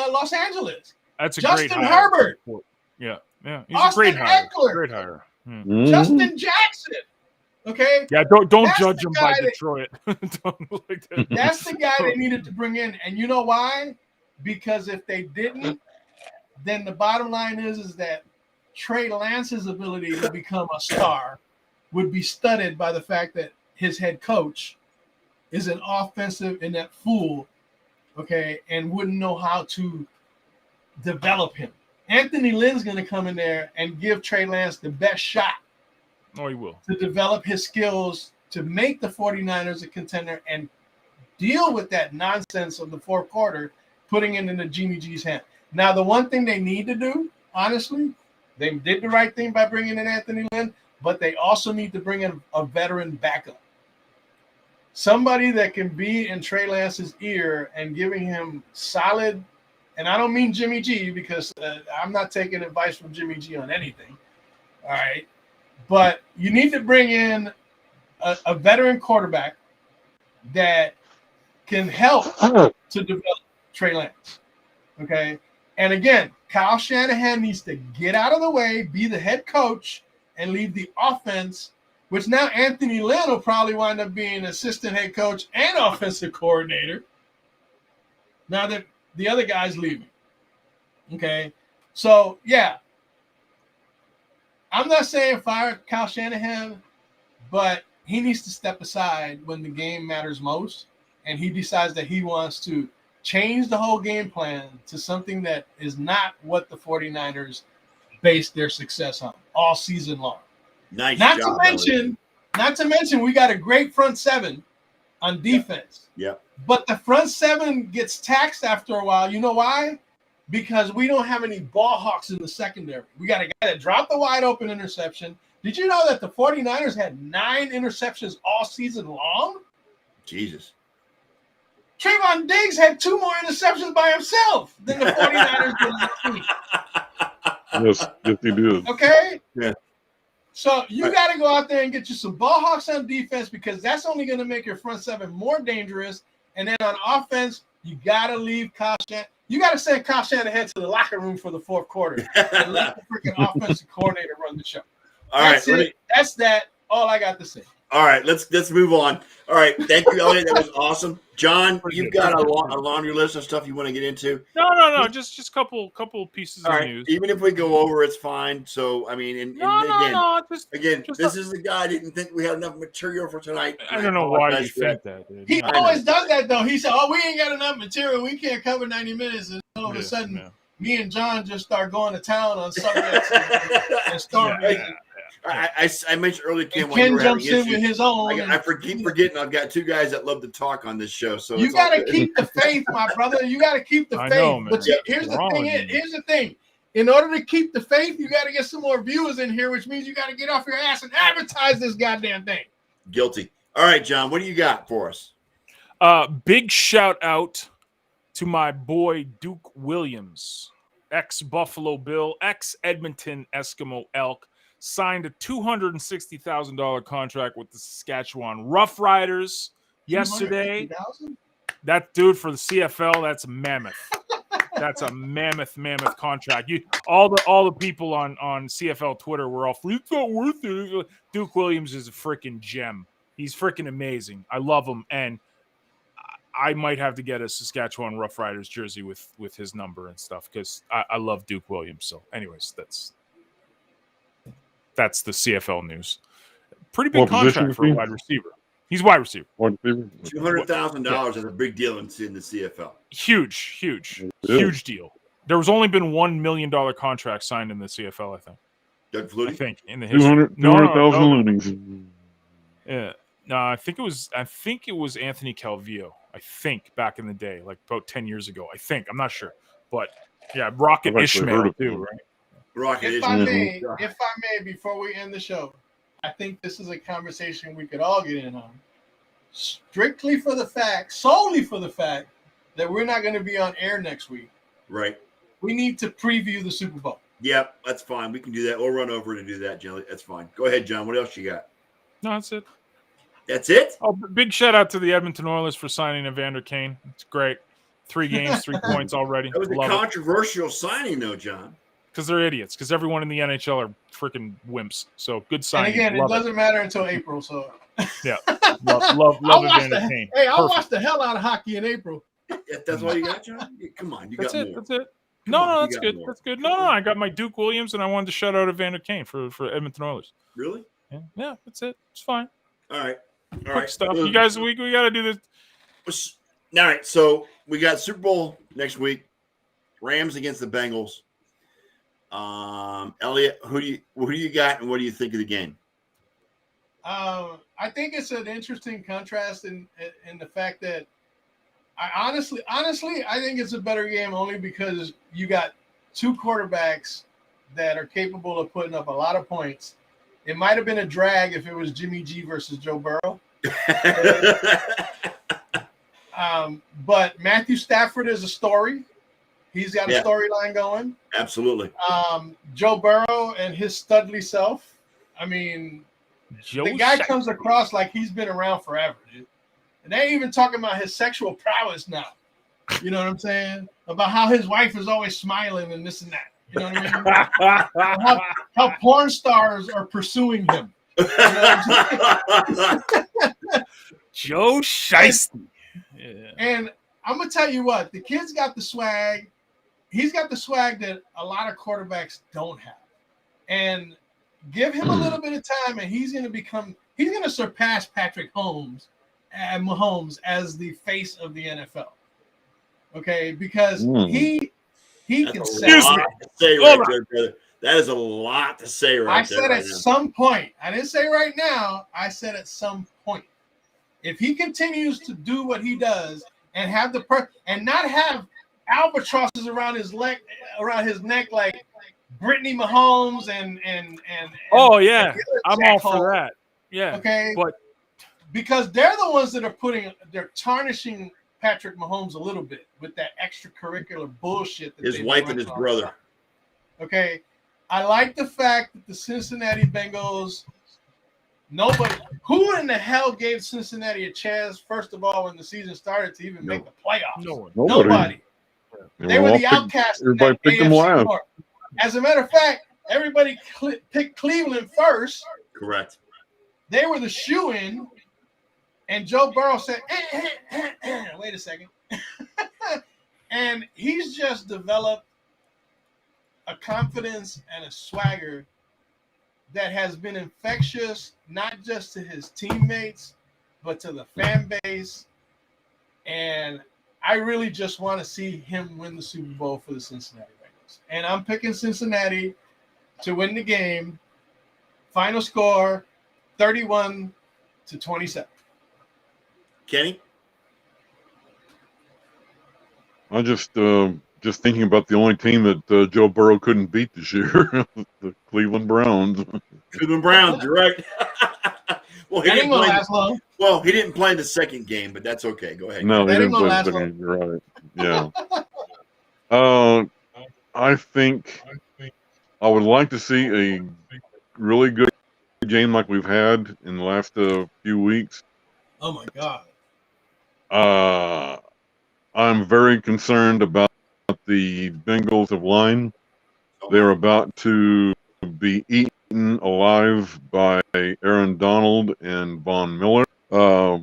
Los Angeles. That's a Justin great hire. Herbert. Yeah. He's Austin a great hire. Eckler. Great hire. Justin Jackson. Okay. Yeah, don't judge him by Detroit. That's the guy they needed to bring in. And you know why? Because if they didn't, then the bottom line is that Trey Lance's ability to become a star would be studded by the fact that his head coach is an offensive inept fool, okay, and wouldn't know how to develop him. Anthony Lynn's going to come in there and give Trey Lance the best shot. Oh, he will. To develop his skills to make the 49ers a contender and deal with that nonsense of the fourth quarter, putting it into Jimmy G's hand. Now, the one thing they need to do, honestly, they did the right thing by bringing in Anthony Lynn, but they also need to bring in a veteran backup. Somebody that can be in Trey Lance's ear and giving him solid, and I don't mean Jimmy G because I'm not taking advice from Jimmy G on anything, all right? But you need to bring in a veteran quarterback that can help to develop Trey Lance, okay? And again, Kyle Shanahan needs to get out of the way, be the head coach, and leave the offense, which now Anthony Lynn will probably wind up being assistant head coach and offensive coordinator now that the other guy's leaving. Okay? So, yeah. I'm not saying fire Kyle Shanahan, but he needs to step aside when the game matters most, and he decides that he wants to change the whole game plan to something that is not what the 49ers based their success on all season long. Nice Not job, to mention, we got a great front seven on defense. Yeah. But the front seven gets taxed after a while. You know why? Because we don't have any ball hawks in the secondary. We got a guy that dropped the wide open interception. Did you know that the 49ers had 9 interceptions all season long? Jesus. Trayvon Diggs had 2 more interceptions by himself than the 49ers did. Yes, he did. Okay? Yeah. So you got to go out there and get you some ball hawks on defense because that's only going to make your front seven more dangerous. And then on offense, you got to leave Kyle Shanahan. You got to send Kyle Shanahan to the locker room for the fourth quarter and let the freaking offensive coordinator run the show. That's it. That's that. All I got to say. All right, let's move on. All right, thank you, Eliot. That was awesome. John, you've got a laundry list of stuff you want to get into. No. Just couple pieces of news. Even if we go over, it's fine. So I mean, this is the guy. I didn't think we had enough material for tonight. I don't know why you think that. Dude. He always does that though. He said, "Oh, we ain't got enough material. We can't cover 90 minutes." And all of a sudden, me and John just start going to town on subjects and stories. I mentioned earlier, Ken jumps in with his own. I keep forgetting I've got 2 guys that love to talk on this show. So you got to keep the faith, my brother. You got to keep the faith. Know, but here's the thing. In order to keep the faith, you got to get some more viewers in here, which means you got to get off your ass and advertise this goddamn thing. Guilty. All right, John, what do you got for us? Big shout out to my boy Duke Williams, ex-Buffalo Bill, ex-Edmonton Eskimo Elk. Signed a $260,000 contract with the Saskatchewan Roughriders yesterday. That dude for the CFL, that's mammoth. That's a mammoth contract. All the people on CFL Twitter were all, it's not worth it. Duke Williams is a freaking gem. He's freaking amazing. I love him, and I might have to get a Saskatchewan Roughriders jersey with his number and stuff because I love Duke Williams. So, anyways, that's the CFL news. Pretty big contract for a wide receiver. He's wide receiver. $200,000 is a big deal in the CFL. Huge deal. There was only been $1 million contract signed in the CFL, I think. Doug Flutie? I think in the history. 200,000 loonies. Yeah. No, I think it was Anthony Calvillo. I think back in the day, like about 10 years ago. I think. I'm not sure. But yeah, Rocket Ishmael too, right? Rocket If Ishmael. I may, before we end the show, I think this is a conversation we could all get in on. Solely for the fact that we're not going to be on air next week. Right. We need to preview the Super Bowl. Yep, that's fine. We can do that. We'll run over to do that, Jelly. That's fine. Go ahead, John. What else you got? No, that's it. That's it? Oh, big shout out to the Edmonton Oilers for signing Evander Kane. It's great. 3 games, 3 points already. That was a controversial signing, though, John. Because they're idiots. Because everyone in the NHL are freaking wimps. So good signing. And again, it doesn't matter until April. So yeah, love Evander Kane. Hey, I'll watch the hell out of hockey in April. That's all you got, John? Come on, that's got it. more. That's it. Come on, That's good. More. That's good. No, I got my Duke Williams, and I wanted to shout out Evander Kane for Edmonton Oilers. Really? Yeah, that's it. It's fine. All right. Quick stuff. You guys, we got to do this. All right, so we got Super Bowl next week. Rams against the Bengals. Eliot, who do you got, and what do you think of the game? I think it's an interesting contrast in the fact that I honestly, I think it's a better game only because you got 2 quarterbacks that are capable of putting up a lot of points. It might have been a drag if it was Jimmy G versus Joe Burrow. But Matthew Stafford is a story. He's got a storyline going. Absolutely. Joe Burrow and his studly self. I mean, the guy comes across like he's been around forever, dude. And they ain't even talking about his sexual prowess now. You know what I'm saying? About how his wife is always smiling and this and that. You know what I mean? how porn stars are pursuing him. You know what I'm Joe Shiesty. And I'm going to tell you what. The kid's got the swag. He's got the swag that a lot of quarterbacks don't have. And give him a little bit of time, and he's going to surpass Patrick Mahomes as the face of the NFL. Okay, because he can say. That is a lot to say right there. I said at some point. I didn't say right now. I said at some point. If he continues to do what he does and have and not have albatrosses around his neck like Brittany Mahomes and oh yeah, I'm all for that. Yeah. Okay. But because they're the ones that they're tarnishing Patrick Mahomes a little bit with that extracurricular bullshit. His wife and his brother. Okay. I like the fact that the Cincinnati Bengals, who in the hell gave Cincinnati a chance, first of all, when the season started to even make the playoffs? Nobody. They were the outcasts. Everybody picked them last. As a matter of fact, everybody picked Cleveland first. Correct. They were the shoo-in, and Joe Burrow said, wait a second. And he's just developed a confidence and a swagger that has been infectious, not just to his teammates, but to the fan base. And I really just want to see him win the Super Bowl for the Cincinnati Bengals. And I'm picking Cincinnati to win the game. Final score, 31-27. Kenny? I just thinking about the only team that Joe Burrow couldn't beat this year, the Cleveland Browns. Cleveland Browns, you're right. Well, he didn't play in the second game, but that's okay. Go ahead. No, he didn't play the second game. You're right. Yeah. I think I would like to see a really good game like we've had in the last few weeks. Oh, my God. I'm very concerned about the Bengals of line. They're about to be eaten alive by Aaron Donald and Von Miller. I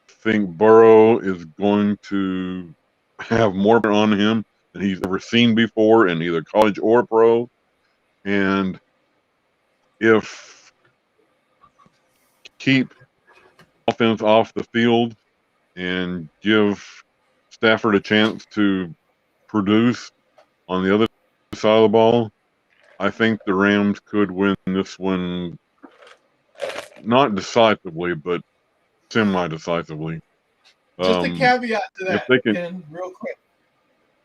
think Burrow is going to have more on him than he's ever seen before in either college or pro. And if keep offense off the field and give Stafford a chance to produce on the other side of the ball, I think the Rams could win this one, not decisively, but semi-decisively. Just a caveat to if that, they can- Ken, real quick.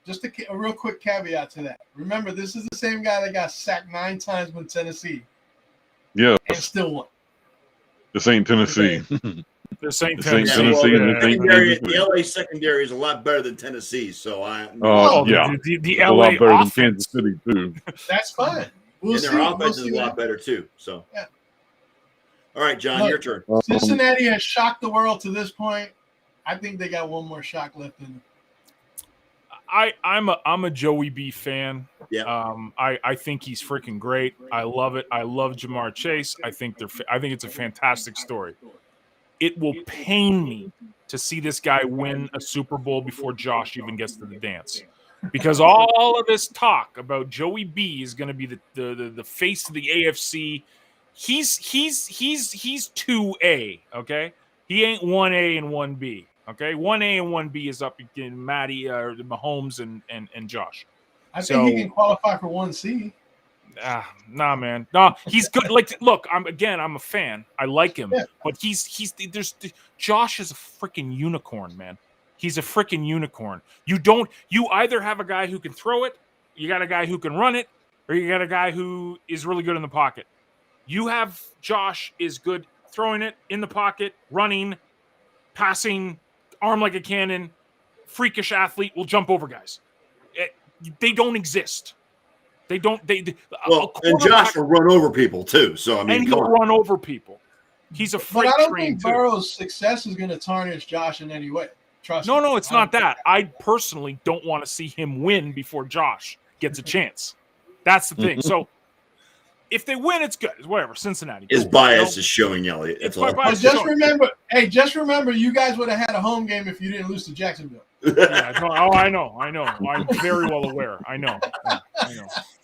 Just a real quick caveat to that. Remember, this is the same guy that got sacked 9 times with Tennessee Yes, and still won. this ain't Tennessee. This ain't This ain't Tennessee. Tennessee, well, and this ain't Kansas the City. LA secondary is a lot better than Tennessee, so Oh, Yeah, the it's a LA lot better offense. than Kansas City too. That's fine. We'll and see. their offense We'll is see a lot that. better too. So, Yeah. All right, John, Look, your turn. Cincinnati has shocked the world to this point. I think they got one more shock left in them. I'm a Joey B fan. Yeah. I think he's freaking great. I love it. I love Jamar Chase. I think it's a fantastic story. It will pain me to see this guy win a Super Bowl before Josh even gets to the dance. Because all of this talk about Joey B is going to be the face of the AFC. He's 2A, okay? He ain't 1A and 1B. Okay, 1A and 1B is up in Matty, Mahomes, and Josh. I think he can qualify for 1C. Nah, man. Nah, he's good. Like, look, I'm a fan. I like him, but Josh is a freaking unicorn, man. He's a freaking unicorn. You either have a guy who can throw it, you got a guy who can run it, or you got a guy who is really good in the pocket. You have Josh is good throwing it in the pocket, running, passing, arm like a cannon, freakish athlete, will jump over guys. They don't exist. They don't. And Josh will run over people too. So I mean, and he'll run over people. He's a But freight I don't train think too. Burrow's success is going to tarnish Josh in any way. Trust me. No, it's not that. I personally don't want to see him win before Josh gets a chance. That's the thing. So if they win, it's good. It's whatever. Cincinnati. His bias is showing, Eliot. That's all. But just remember, you guys would have had a home game if you didn't lose to Jacksonville. Yeah, I know. I'm very well aware. I know.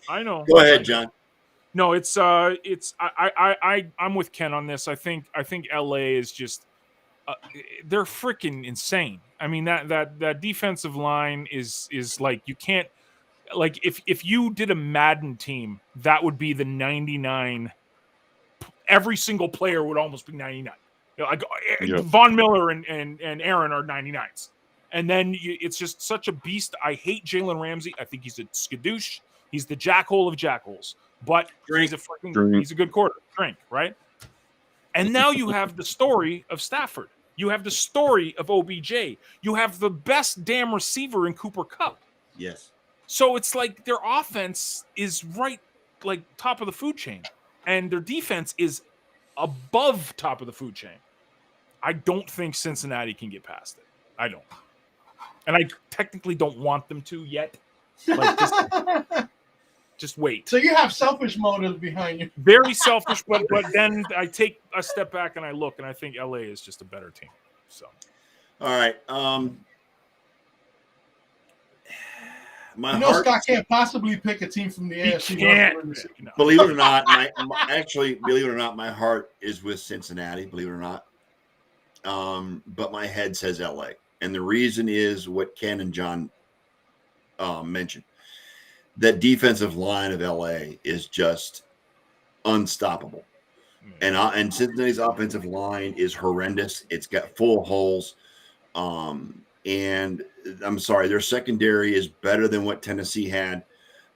Go ahead, John. No, I'm with Ken on this. I think LA is just they're freaking insane. I mean that defensive line is like, you can't, like, if you did a Madden team, that would be the 99. Every single player would almost be 99. Like Von Miller and Aaron are 99s. And then it's just such a beast. I hate Jalen Ramsey. I think he's a skadoosh. He's the jackhole of jackholes. But he's a good quarter. Drink, right? And now you have the story of Stafford. You have the story of OBJ. You have the best damn receiver in Cooper Kupp. Yes. So it's like their offense is right, like, top of the food chain, and their defense is above top of the food chain. I don't think Cincinnati can get past it. I don't. And I technically don't want them to yet. Like, just wait. So you have selfish motives behind you. Very selfish, but then I take a step back and I look, and I think LA is just a better team. So, all right. Scott can't possibly pick a team from the AFC. No. Believe it or not, my heart is with Cincinnati. Believe it or not, but my head says LA, and the reason is what Ken and John mentioned. That defensive line of LA is just unstoppable, and Cincinnati's offensive line is horrendous. It's got full of holes. And I'm sorry, their secondary is better than what Tennessee had.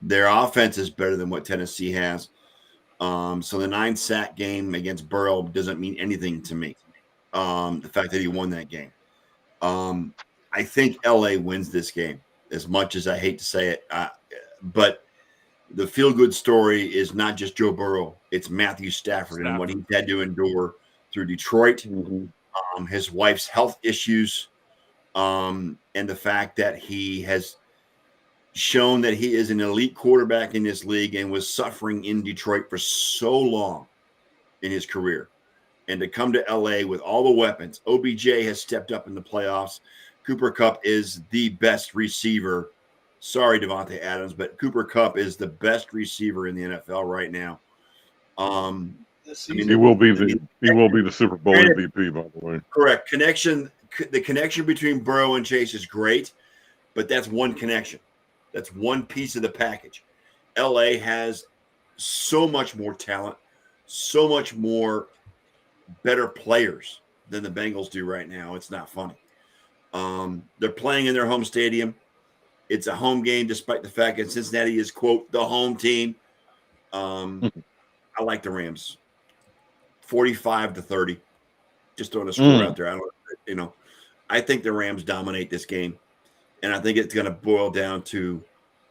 Their offense is better than what Tennessee has. So the 9-sack game against Burrow doesn't mean anything to me. The fact that he won that game. I think LA wins this game, as much as I hate to say it. But the feel-good story is not just Joe Burrow. It's Matthew Stafford and what he's had to endure through Detroit, his wife's health issues, and the fact that he has shown that he is an elite quarterback in this league and was suffering in Detroit for so long in his career. And to come to LA with all the weapons, OBJ has stepped up in the playoffs. Cooper Kupp is the best receiver. Sorry, Devontae Adams, but Cooper Kupp is the best receiver in the NFL right now. this I mean, season. He will be the Super Bowl MVP, by the way. Correct. The connection between Burrow and Chase is great, but that's one connection. That's one piece of the package. LA has so much more talent, so much more better players than the Bengals do right now. It's not funny. They're playing in their home stadium. It's a home game, despite the fact that Cincinnati is, quote, the home team. I like the Rams. 45-30. Just throwing a score out there. I think the Rams dominate this game, and I think it's going to boil down to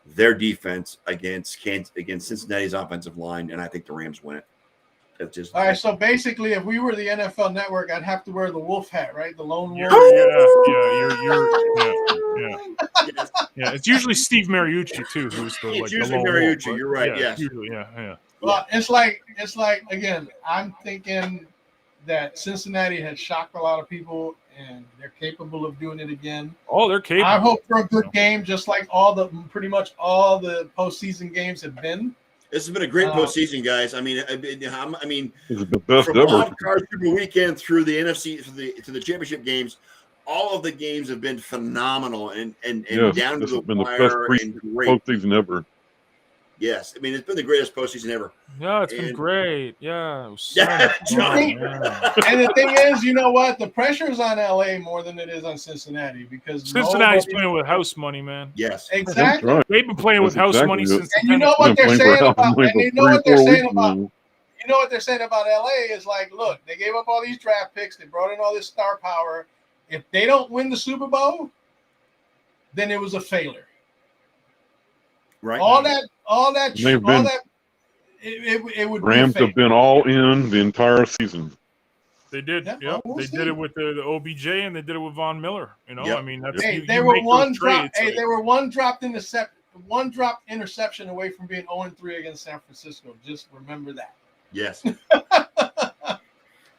their defense against Cincinnati's offensive line, and I think the Rams win it. That's just all right. So basically, if we were the NFL Network, I'd have to wear the wolf hat, right? The lone wolf. Yeah. It's usually Steve Mariucci too, who's it's the usually lone Mariucci. wolf, You're right. Yeah, Yes. usually, yeah. Well, it's like again. I'm thinking that Cincinnati has shocked a lot of people, and they're capable of doing it again. Oh, they're capable. I hope for a good game, just like pretty much all the postseason games have been. This has been a great postseason, guys. I mean, It's the best from ever. wild card Super Weekend through the NFC to the championship games, all of the games have been phenomenal and Yes, down to this the has been the wire best and great. postseason ever. Yes, I mean it's been the greatest postseason ever. Yeah, it's been great. Yeah, it was so Yeah, much fun, John. And the thing is, you know what? The pressure is on LA more than it is on Cincinnati because Cincinnati's playing with house money, man. Yes, exactly. That's right. They've been playing with That's house exactly money it. since. And you know what they're saying about, and you know what they're saying about, now. you know what they're saying about LA is like, look, they gave up all these draft picks, they brought in all this star power. If they don't win the Super Bowl, then it was a failure. right. It would Rams be a have been all in the entire season. They did. Yeah, Yep. we'll They see. did it with the OBJ and they did it with Von Miller. Yep. I mean, that's Hey, you they were make one those drop. trades, Hey, like- they were one drop interception away from being 0-3 against San Francisco. Just remember that. Yes.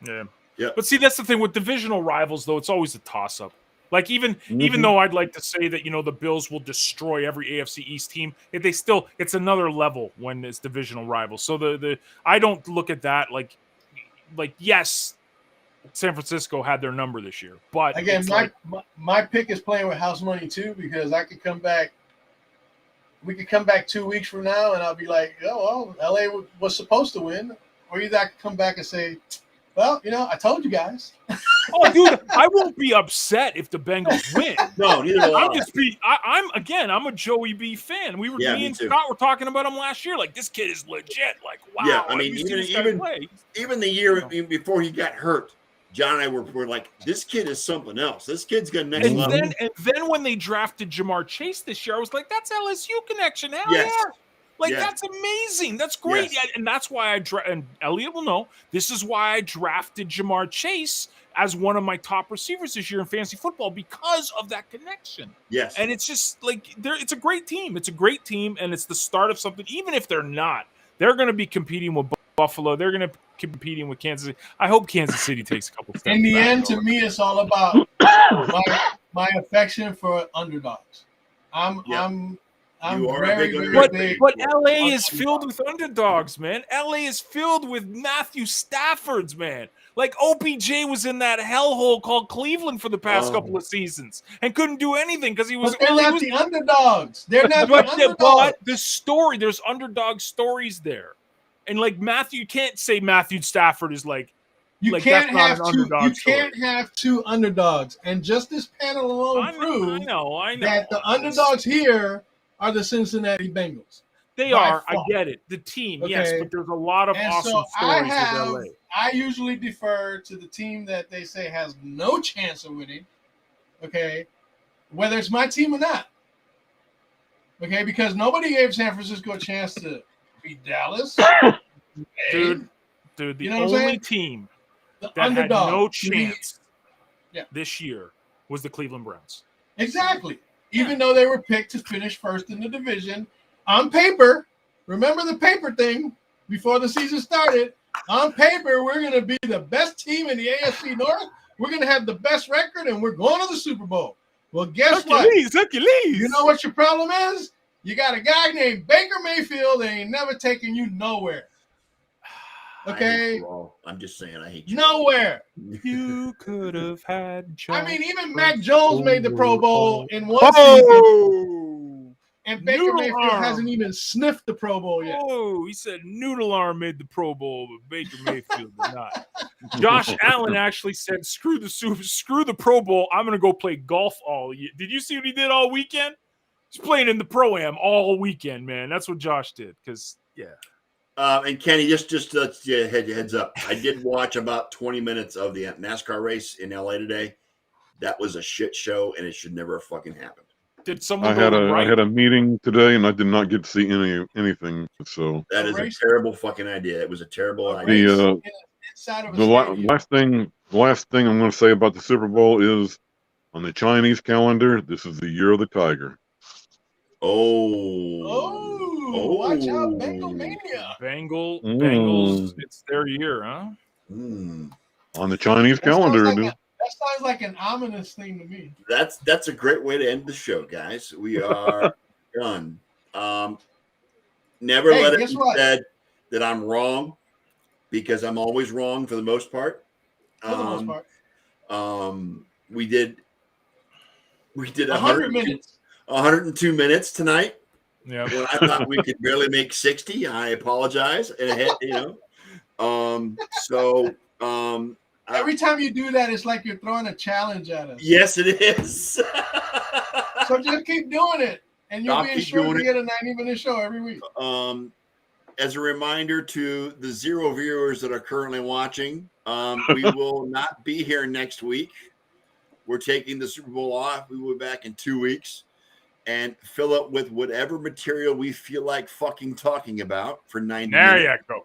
Yeah. Yep. But see, that's the thing with divisional rivals, though. It's always a toss-up. Like even though I'd like to say that the Bills will destroy every AFC East team, it's another level when it's divisional rivals. So I don't look at that like yes, San Francisco had their number this year, but Again, my pick is playing with house money too because I could come back. We could come back 2 weeks from now, and I'll be like, "Oh, well, LA was supposed to win," or either I could come back and say, "Well, I told you guys." oh, dude, I won't be upset if the Bengals win. No, neither will I. I'm a Joey B fan. Me me and too. Scott were talking about him last year. Like, this kid is legit. Like, wow. Yeah, I mean, have you seen this guy play? even the year before he got hurt, John and I were like, this kid is something else. This kid's got next level. And then when they drafted Jamar Chase this year, I was like, that's LSU connection. Hell Yes. yeah. Like, Yes. that's amazing. That's great. Yes. Yeah, and that's why and Eliot will know, this is why I drafted Jamar Chase as one of my top receivers this year in fantasy football because of that connection. Yes. And it's just like, it's a great team. It's a great team, and it's the start of something. Even if they're not, they're going to be competing with Buffalo. They're going to be competing with Kansas City. I hope Kansas City takes a couple steps In the back, end, though. to me, it's all about my affection for underdogs. I'm You are a very, big very underdog. big. But LA is filled with underdogs, man. LA is filled with Matthew Staffords, man. Like OBJ was in that hellhole called Cleveland for the past couple of seasons and couldn't do anything because he was. But they're not the underdogs. They're not the underdogs. But the story, there's underdog stories there, and like Matthew, you can't say Matthew Stafford is like. You Like, can't that's not have an two. underdog You can't have two underdogs. And just this panel alone I proves know. that the underdogs here are the Cincinnati Bengals. They by are. far. I get it. The team, yes, Okay. but there's a lot of And awesome so stories with LA. I usually defer to the team that they say has no chance of winning. Okay, whether it's my team or not. Okay, because nobody gave San Francisco a chance to beat Dallas. Dude, the You know what I'm only saying? team The that had underdog. no chance Yeah. this year was the Cleveland Browns. Exactly. Even though they were picked to finish first in the division, on paper, remember the paper thing before the season started, on paper, we're going to be the best team in the AFC North. We're going to have the best record, and we're going to the Super Bowl. Well, guess what? Hercules. You know what your problem is? You got a guy named Baker Mayfield, and he ain't never taking you nowhere. Okay. I'm just saying, I hate you. Nowhere. You could have had. I mean, even Mac Jones made the Pro Bowl in one season, and Baker Noodle Mayfield arm. hasn't even sniffed the Pro Bowl yet. Oh, he said Noodle Arm made the Pro Bowl, but Baker Mayfield did not. Josh Allen actually said, screw the Pro Bowl. I'm going to go play golf all year. Did you see what he did all weekend? He's playing in the Pro-Am all weekend, man. That's what Josh did. Because, yeah. And Kenny, just heads up. I did watch about 20 minutes of the NASCAR race in LA today. That was a shit show, and it should never have fucking happened. Did someone I had a meeting today, and I did not get to see anything. So that is a terrible fucking idea. It was a terrible idea. The last thing I'm going to say about the Super Bowl is, on the Chinese calendar, this is the year of the tiger. Watch out, Bengal Mania. Bengals, it's their year, huh? On the Chinese calendar. That sounds like an ominous thing to me. That's a great way to end the show, guys. We are done. Never let it be said that I'm wrong, because I'm always wrong for the most part. We did 100 minutes. 102 minutes tonight. Yeah. When I thought we could barely make 60, I apologize. And every time you do that, it's like you're throwing a challenge at us. Yes, it is. So just keep doing it, and you'll be sure to get a 90-minute show every week. As a reminder to the 0 viewers that are currently watching, we will not be here next week. We're taking the Super Bowl off. We will be back in 2 weeks and fill up with whatever material we feel like fucking talking about for 90 minutes. There you go.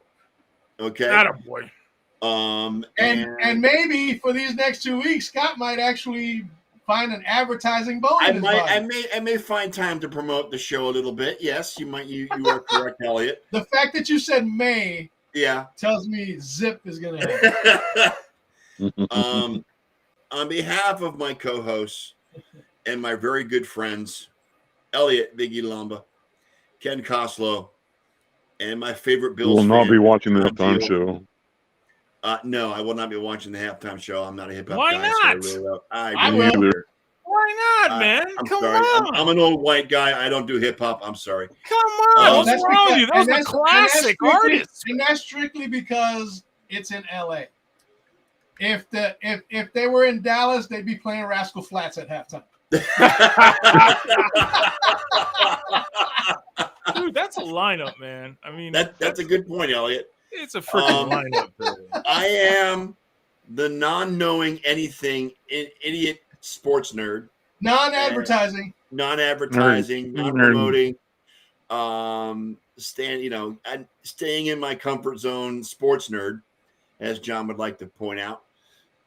Okay. Attaboy. And maybe for these next 2 weeks, Scott might actually find an advertising bone. I may find time to promote the show a little bit. Yes, you might. You are correct, Eliot. The fact that you said may, tells me Zip is gonna happen. On behalf of my co-hosts and my very good friends, Eliot Big E Lamba, Ken Koslow, and my favorite Bills. You will not be watching the halftime show. No, I will not be watching the halftime show. I'm not a hip hop guy. Why not? So I will. Why not, man? Come on. I'm an old white guy. I don't do hip hop. I'm sorry. Come on. What's wrong with you? That was a classic artist. And that's strictly because it's in LA. If they were in Dallas, they'd be playing Rascal Flatts at halftime. Dude, that's a lineup, man. I mean, that's a good point, Eliot. It's a freaking lineup. I am the non-knowing anything idiot sports nerd. Non-advertising, non-promoting. Staying in my comfort zone, sports nerd, as John would like to point out.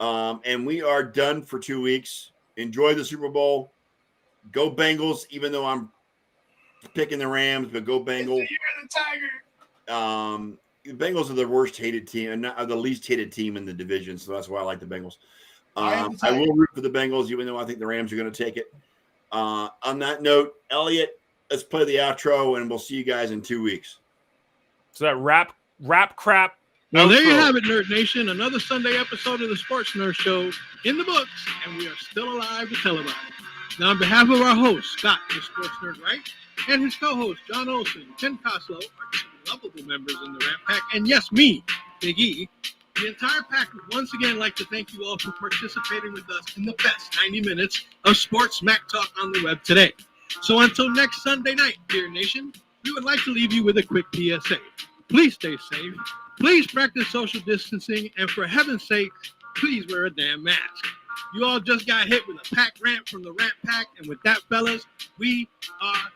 And we are done for 2 weeks. Enjoy the Super Bowl. Go Bengals, even though I'm picking the Rams, but go Bengals. It's the year of the Tiger. The Bengals are the worst hated team, and are the least hated team in the division, so that's why I like the Bengals. I will root for the Bengals, even though I think the Rams are going to take it. On that note, Eliot, let's play the outro, and we'll see you guys in 2 weeks. So that rap crap. Well, there you have it, Nerd Nation. Another Sunday episode of the Sports Nerd Show in the books, and we are still alive to tell about it. Now, on behalf of our host, Scott, the Sports Nerd Right, and his co-host, John Olson, Ken Koslow, our two lovable members in the Rant Pack, and yes, me, Big E, the entire pack would once again like to thank you all for participating with us in the best 90 minutes of sports smack talk on the web today. So until next Sunday night, dear nation, we would like to leave you with a quick PSA. Please stay safe. Please practice social distancing. And for heaven's sake, please wear a damn mask. You all just got hit with a pack rant from the Rant Pack. And with that, fellas, we are out.